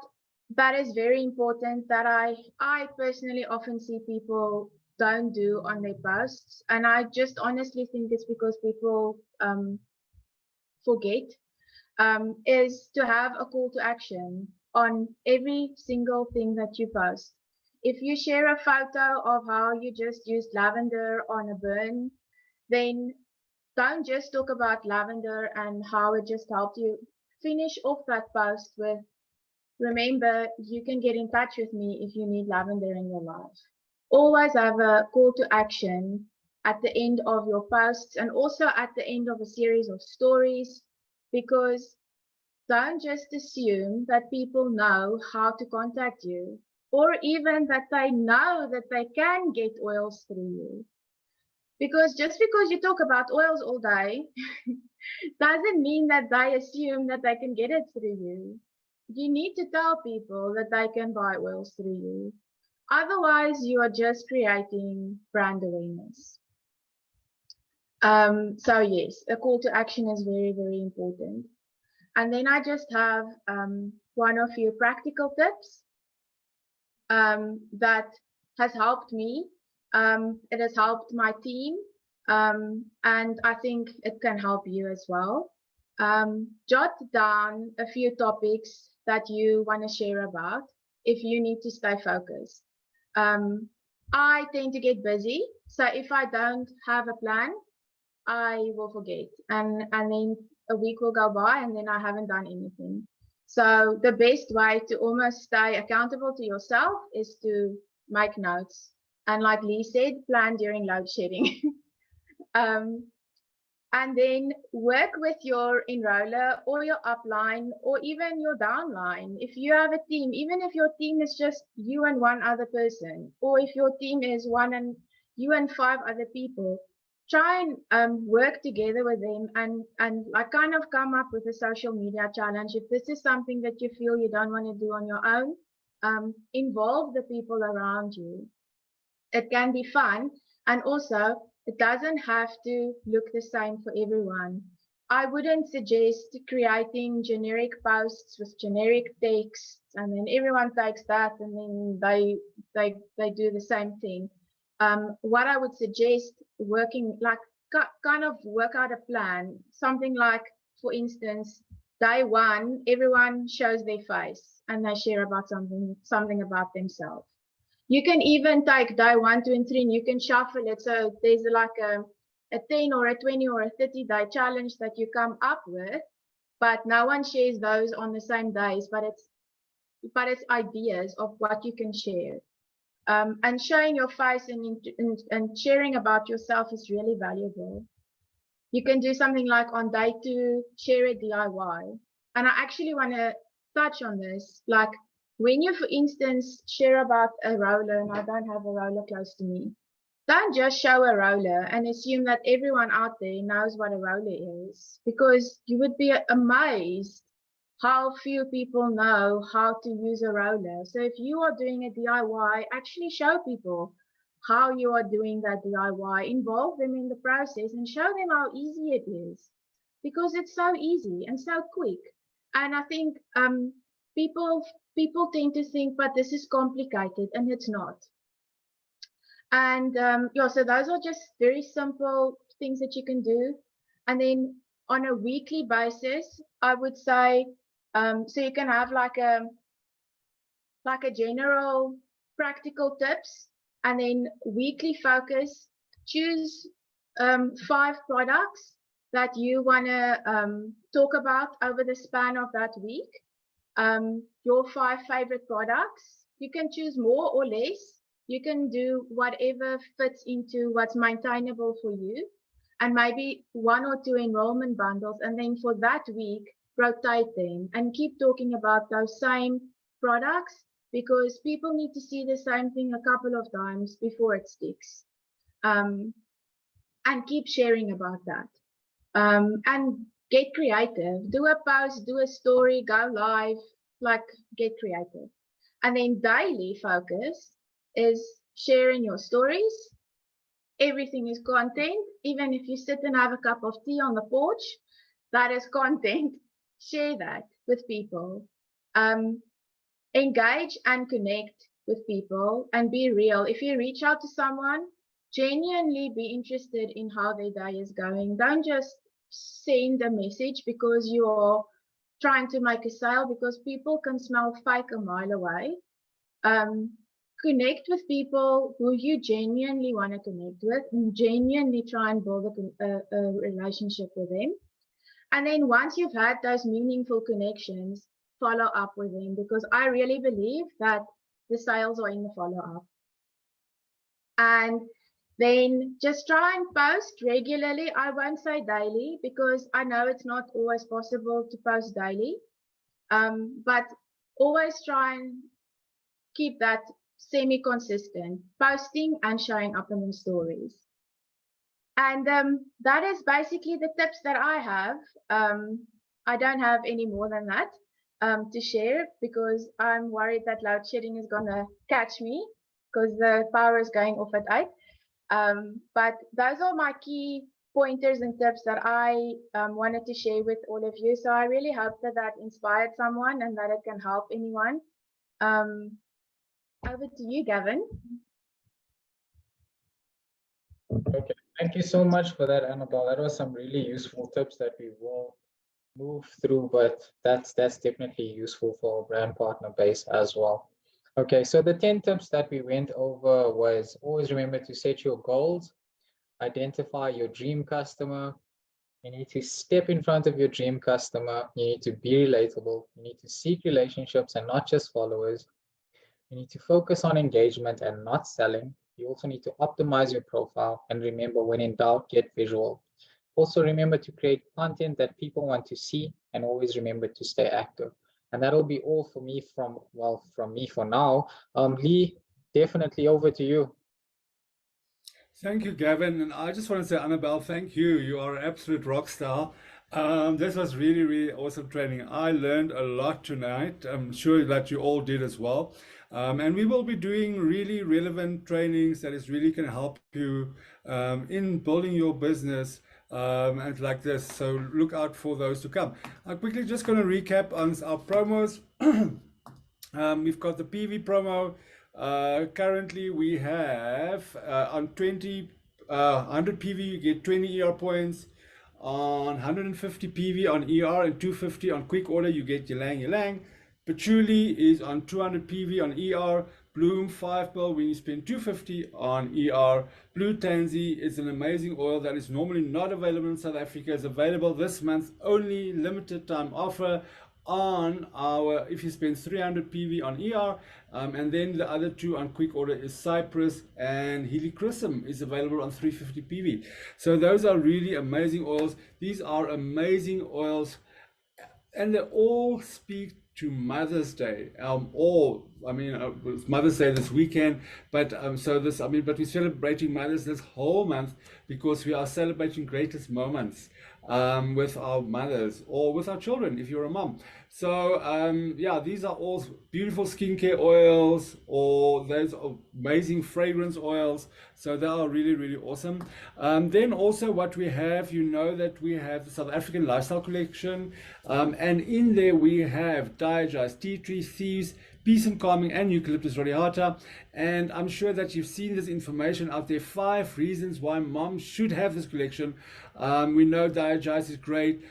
is very important that I personally often see people don't do on their posts, and I just honestly think it's because people forget, is to have a call to action on every single thing that you post. If you share a photo of how you just used lavender on a burn, then don't just talk about lavender and how it just helped you. Finish off that post with, remember, you can get in touch with me if you need lavender in your life. Always have a call to action at the end of your posts, and also at the end of a series of stories, because don't just assume that people know how to contact you, or even that they know that they can get oils through you. Because just because you talk about oils all day doesn't mean that they assume that they can get it through you. You need to tell people that they can buy oils through you. Otherwise, you are just creating brand awareness. So yes, a call to action is very, very important. And then I just have one or few practical tips that has helped me. It has helped my team, and I think it can help you as well. Jot down a few topics that you want to share about if you need to stay focused. I tend to get busy, so if I don't have a plan, I will forget, and then a week will go by and then I haven't done anything. So the best way to almost stay accountable to yourself is to make notes. And like Lee said, plan during load shedding. And then work with your enroller or your upline or even your downline. If you have a team, even if your team is just you and one other person, or if your team is you and 5 other people, try and work together with them and like kind of come up with a social media challenge. If this is something that you feel you don't want to do on your own, involve the people around you. It can be fun, and also it doesn't have to look the same for everyone. I wouldn't suggest creating generic posts with generic text and then everyone takes that and then they do the same thing. What I would suggest, working like kind of work out a plan, something like, for instance, day 1, everyone shows their face and they share about something about themselves. You can even take day 1, 2, and 3, and you can shuffle it. So there's like a 10 or a 20 or a 30-day challenge that you come up with, but no one shares those on the same days, but it's ideas of what you can share. And showing your face and sharing about yourself is really valuable. You can do something like on day 2, share a DIY. And I actually want to touch on this, like, when you, for instance, share about a roller, and I don't have a roller close to me, don't just show a roller and assume that everyone out there knows what a roller is, because you would be amazed how few people know how to use a roller. So if you are doing a DIY, actually show people how you are doing that DIY, involve them in the process and show them how easy it is, because it's so easy and so quick. And I think people tend to think, but this is complicated, and it's not. And yeah, so those are just very simple things that you can do. And then on a weekly basis, I would say, so you can have like a general practical tips, and then weekly focus. Choose 5 products that you want to talk about over the span of that week. Your 5 favorite products. You can choose more or less. You can do whatever fits into what's maintainable for you, and maybe 1 or 2 enrollment bundles. And then for that week, rotate them and keep talking about those same products, because people need to see the same thing a couple of times before it sticks. And keep sharing about that. And get creative. Do a post, do a story, go live, like, get creative. And then daily focus is sharing your stories. Everything is content. Even if you sit and have a cup of tea on the porch, that is content. Share that with people. Engage and connect with people and be real. If you reach out to someone, genuinely be interested in how their day is going. Don't just send a message because you are trying to make a sale, because people can smell fake a mile away. Connect with people who you genuinely want to connect with, and genuinely try and build a relationship with them. And then once you've had those meaningful connections, follow up with them, because I really believe that the sales are in the follow-up. And then just try and post regularly. I won't say daily, because I know it's not always possible to post daily, but always try and keep that semi-consistent, posting and showing up in the stories. And that is basically the tips that I have. I don't have any more than that to share, because I'm worried that load shedding is going to catch me, because the power is going off at 8. But those are my key pointers and tips that I wanted to share with all of you. So I really hope that that inspired someone and that it can help anyone. Over to you, Gavin. Okay, thank you so much for that, Annabelle. That was some really useful tips that we will move through, but that's definitely useful for our brand partner base as well. Okay, so the 10 tips that we went over was, always remember to set your goals, identify your dream customer, You need to step in front of your dream customer. You need to be relatable. You need to seek relationships and not just followers. You need to focus on engagement and not selling. You also need to optimize your profile, and remember, when in doubt, get visual. Also remember to create content that people want to see, and always remember to stay active. And that'll be all for me from me for now. Lee, definitely over to you. Thank you, Gavin. And I just want to say, Annabelle, thank you. You are an absolute rock star. This was really, really awesome training. I learned a lot tonight. I'm sure that you all did as well. And we will be doing really relevant trainings that is really going to help you in building your business and like this. So look out for those to come. I'm quickly just going to recap on our promos. We've got the PV promo. Currently we have on 100 PV you get 20 ER points. On 150 PV on ER and 250 on quick order you get Ylang. Patchouli is on 200 PV on ER. Bloom 5 pill when you spend 250 on ER. Blue Tansy is an amazing oil that is normally not available in South Africa. It's available this month, only limited time offer on our, if you spend 300 PV on ER, and then the other two on quick order is Cypress, and Helichrysum is available on 350 PV. So those are really amazing oils. These are amazing oils, and they all speak to Mother's Day. It's Mother's Day this weekend, but but we're celebrating Mothers this whole month because we are celebrating greatest moments with our mothers or with our children if you're a mom. So these are all beautiful skincare oils, or those amazing fragrance oils. So they are really, really awesome. Then also what we have, you know that we have the South African Lifestyle Collection, and in there we have Diagist, Tea Tree, Thieves, Peace and Calming, and Eucalyptus radiata. And I'm sure that you've seen this information out there, 5 reasons why moms should have this collection. We know Diagist is great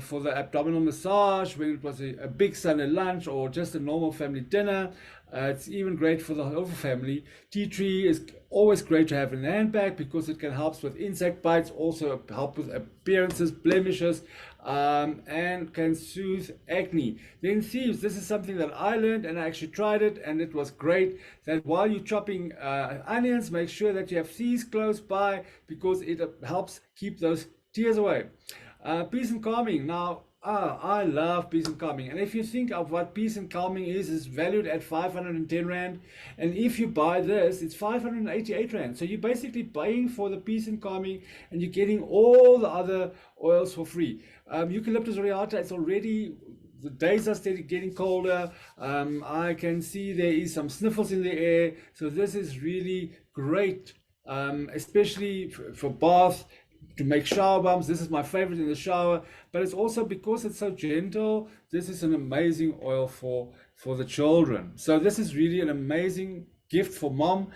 for the abdominal massage when it was a big Sunday lunch or just a normal family dinner. It's even great for the whole family. Tea Tree is always great to have in the handbag because it can help with insect bites, also help with appearances, blemishes, and can soothe acne. Then Thieves, this is something that I learned and I actually tried it and it was great, that while you're chopping onions, make sure that you have Thieves close by because it helps keep those tears away. Peace and Calming. Now, I love Peace and Calming. And if you think of what Peace and Calming is valued at 510 Rand. And if you buy this, it's 588 Rand. So you're basically paying for the Peace and Calming and you're getting all the other oils for free. Eucalyptus radiata, it's already, the days are steady getting colder. I can see there is some sniffles in the air. So this is really great, especially for bath, to make shower bombs. This is my favorite in the shower, but it's also because it's so gentle. This is an amazing oil for the children. So this is really an amazing gift for mom,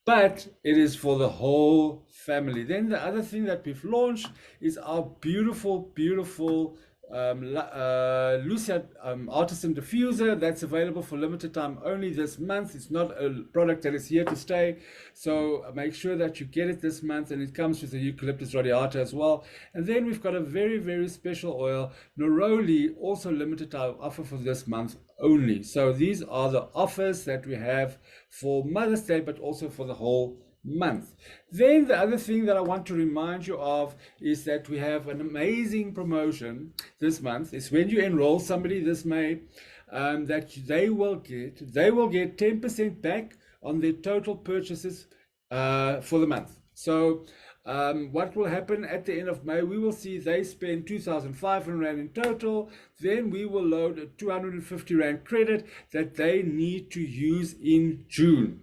but it is for the whole family. Then the other thing that we've launched is our beautiful Lucia Artisan Diffuser that's available for limited time only this month. It's not a product that is here to stay, so make sure that you get it this month, and it comes with the Eucalyptus radiata as well. And then we've got a very, very special oil, Neroli, also limited time offer for this month only. So these are the offers that we have for Mother's Day, but also for the whole month. Then the other thing that I want to remind you of is that we have an amazing promotion this month. It's when you enroll somebody this May, that they will get 10% back on their total purchases for the month. So what will happen at the end of May, we will see they spend 2,500 Rand in total. Then we will load a 250 Rand credit that they need to use in June.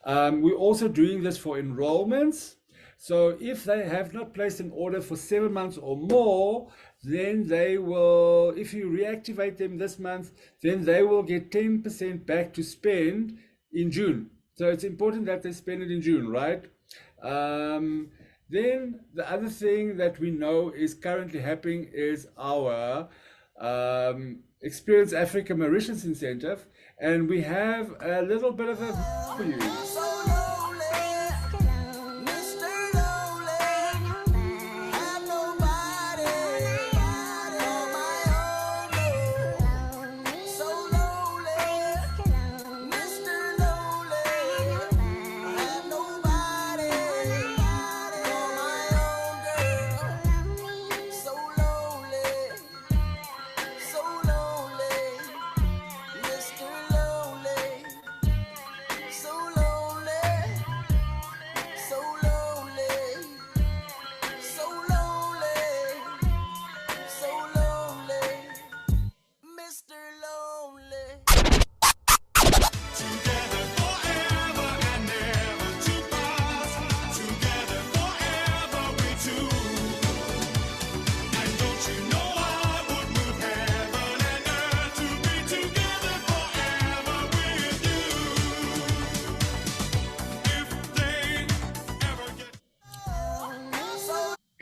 We're also doing this for enrollments. So if they have not placed an order for 7 months or more, then they will, if you reactivate them this month, then they will get 10% back to spend in June. So it's important that they spend it in June, right? Then the other thing that we know is currently happening is our Experience Africa Mauritius incentive, and we have a little bit of a for you.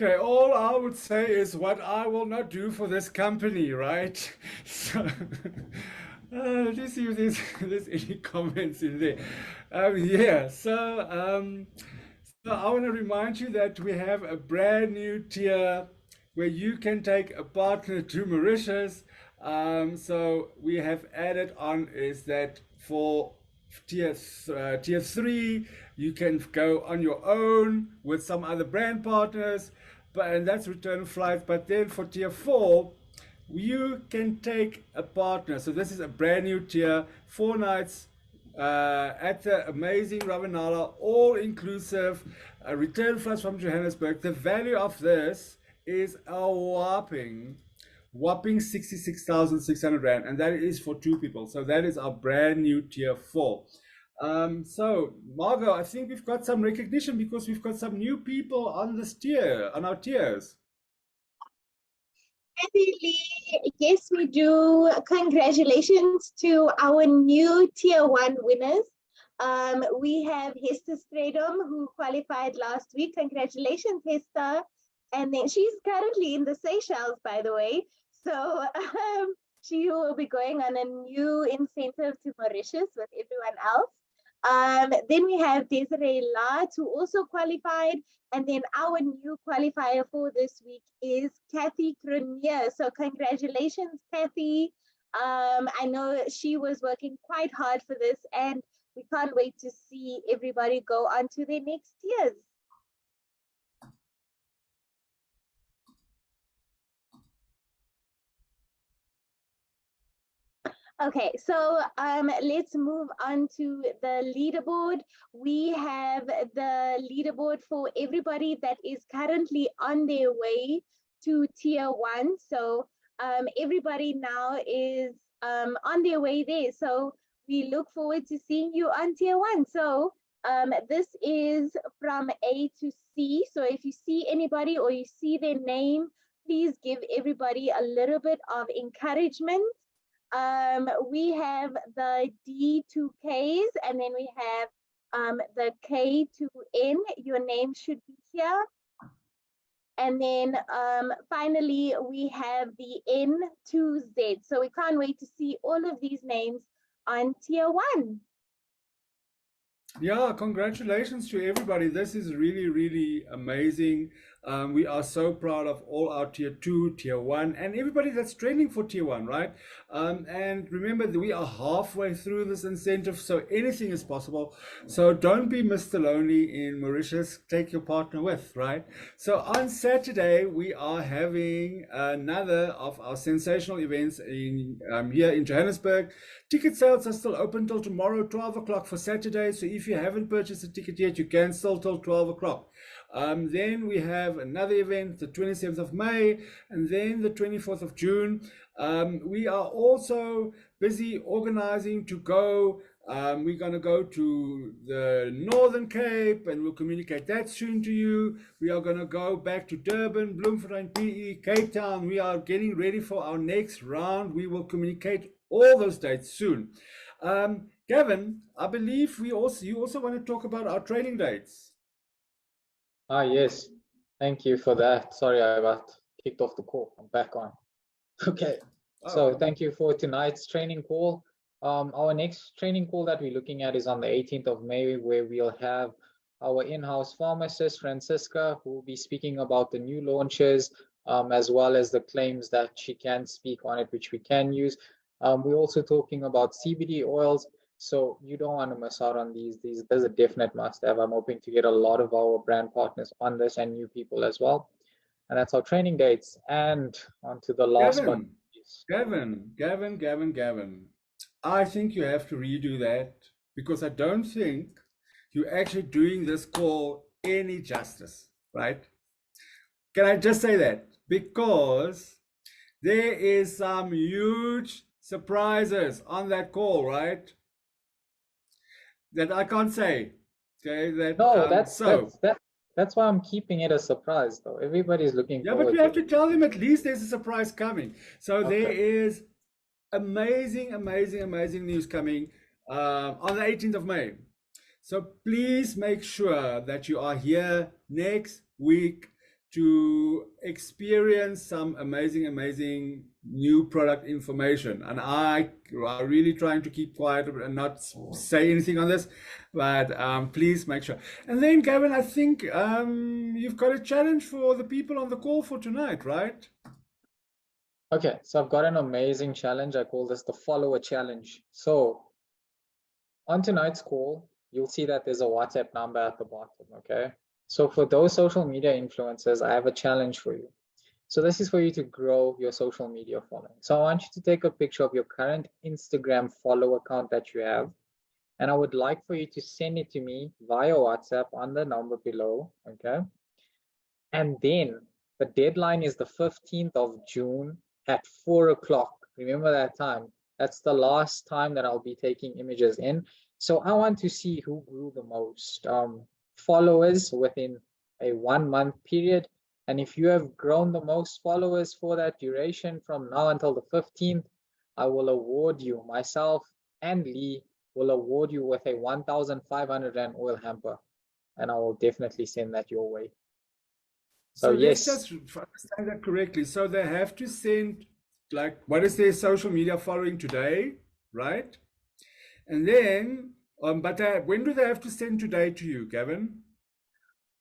Okay, all I would say is what I will not do for this company, right? So, let's see if there's any comments in there. Yeah, so I want to remind you that we have a brand new tier where you can take a partner to Mauritius. So we have added on is that for tier 3, you can go on your own with some other brand partners, and that's return flights. But then for tier 4, you can take a partner. So this is a brand new tier, 4 nights at the amazing Ravanala, all inclusive, return flights from Johannesburg. The value of this is a whopping 66,600 Rand, and that is for 2 people. So that is our brand new tier 4. So Margot, I think we've got some recognition because we've got some new people on this tier, on our tiers. Definitely. Yes, we do. Congratulations to our new tier 1 winners. We have Hester Stradom, who qualified last week. Congratulations, Hester. And then she's currently in the Seychelles, by the way. So she will be going on a new incentive to Mauritius with everyone else. Then we have Desiree Lart, who also qualified. And then our new qualifier for this week is Kathy Cronier. So congratulations, Kathy. I know she was working quite hard for this, and we can't wait to see everybody go on to their next tiers. Okay, so let's move on to the leaderboard. We have the leaderboard for everybody that is currently on their way to tier 1. So everybody now is on their way there. So we look forward to seeing you on tier 1. So this is from A to C. So if you see anybody or you see their name, please give everybody a little bit of encouragement. We have the D to Ks, and then we have the K to N. Your name should be here. And then finally, we have the N to Z. So we can't wait to see all of these names on tier 1. Yeah, congratulations to everybody. This is really, really amazing. We are so proud of all our tier 2, tier 1, and everybody that's training for tier 1, right? And remember that we are halfway through this incentive, so anything is possible. So don't be Mr. Lonely in Mauritius. Take your partner with, right? So on Saturday, we are having another of our sensational events in here in Johannesburg. Ticket sales are still open till tomorrow, 12 o'clock for Saturday. So if you haven't purchased a ticket yet, you can still till 12 o'clock. Then we have another event, the 27th of May, and then the 24th of June. We are also busy organizing to go. We're going to go to the Northern Cape, and we'll communicate that soon to you. We are going to go back to Durban, Bloemfontein, PE, Cape Town. We are getting ready for our next round. We will communicate all those dates soon. Gavin, I believe you also want to talk about our training dates. Yes, thank you for that. Sorry, I got kicked off the call. I'm back on. Okay, so thank you for tonight's training call. Our next training call that we're looking at is on the 18th of May, where we'll have our in-house pharmacist, Francisca, who will be speaking about the new launches, as well as the claims that she can speak on it, which we can use. We're also talking about CBD oils. So you don't want to miss out on these. There's a definite must-have. I'm hoping to get a lot of our brand partners on this and new people as well. And that's our training dates. And on to the last one. Gavin. I think you have to redo that because I don't think you're actually doing this call any justice, right? Can I just say that? Because there is some huge surprises on that call, right? That I can't say. Okay, that's why I'm keeping it a surprise, though. Everybody's looking forward. Yeah, but we have to tell them at least there's a surprise coming. So there is amazing news coming on the 18th of May. So please make sure that you are here next week to experience some amazing new product information. And I are really trying to keep quiet and not say anything on this, but please make sure. And then, Gavin, I think you've got a challenge for the people on the call for tonight, right? Okay, so I've got an amazing challenge. I call this the follower challenge. So on tonight's call, you'll see that there's a WhatsApp number at the bottom, okay? So for those social media influencers, I have a challenge for you. So this is for you to grow your social media following. So I want you to take a picture of your current Instagram follow account that you have. And I would like for you to send it to me via WhatsApp on the number below, okay? And then the deadline is the 15th of June at 4 o'clock. Remember that time. That's the last time that I'll be taking images in. So I want to see who grew the most followers within a 1 month period. And if you have grown the most followers for that duration from now until the 15th, I will award you, myself and Lee will award you with a 1,500 Rand oil hamper. And I will definitely send that your way. So let's yes. just understand that correctly. So they have to send, like, what is their social media following today, right? And then, but when do they have to send today to you, Gavin?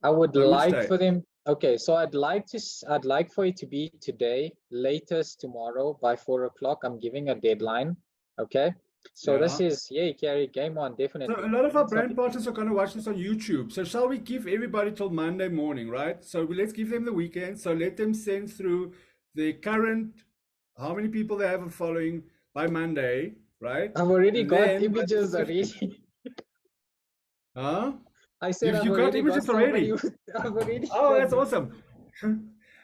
I would like for them. Okay, so I'd like for it to be today, latest tomorrow by 4 o'clock. I'm giving a deadline. Okay. So this is, yeah, Carrie, game on, definitely. So a lot of our brand partners are going to watch this on YouTube. So shall we give everybody till Monday morning, right? So let's give them the weekend. So let them send through the current, how many people they have following by Monday, right? I've already got images already. Huh? I said you got images already. I've already. Oh, that's awesome.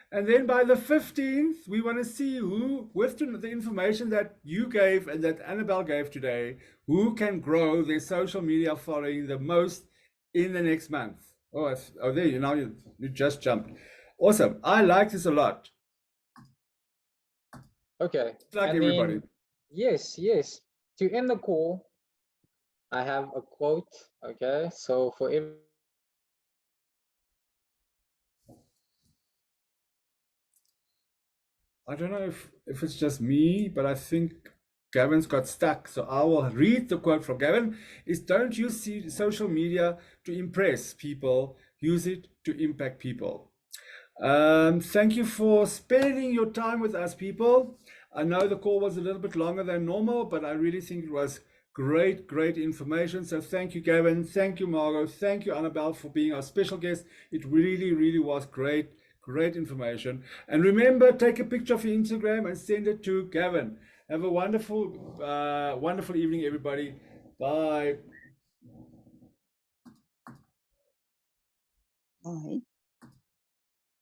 And then by the 15th, we want to see who, with the information that you gave and that Annabell gave today, who can grow their social media following the most in the next month. Oh, there you now you just jumped. Awesome. I like this a lot. Okay. Like everybody. Then, yes. To end the call, I have a quote. Okay. So for every I don't know if it's just me, but I think Gavin's got stuck. So I will read the quote from Gavin. Is don't use social media to impress people, use it to impact people. Thank you for spending your time with us, people. I know the call was a little bit longer than normal, but I really think it was great information. So thank you, Gavin. Thank you, Margot. Thank you, Annabell, for being our special guest. It really was great information. And remember, take a picture of your Instagram and send it to Gavin. Have a wonderful evening, everybody. Bye. Bye.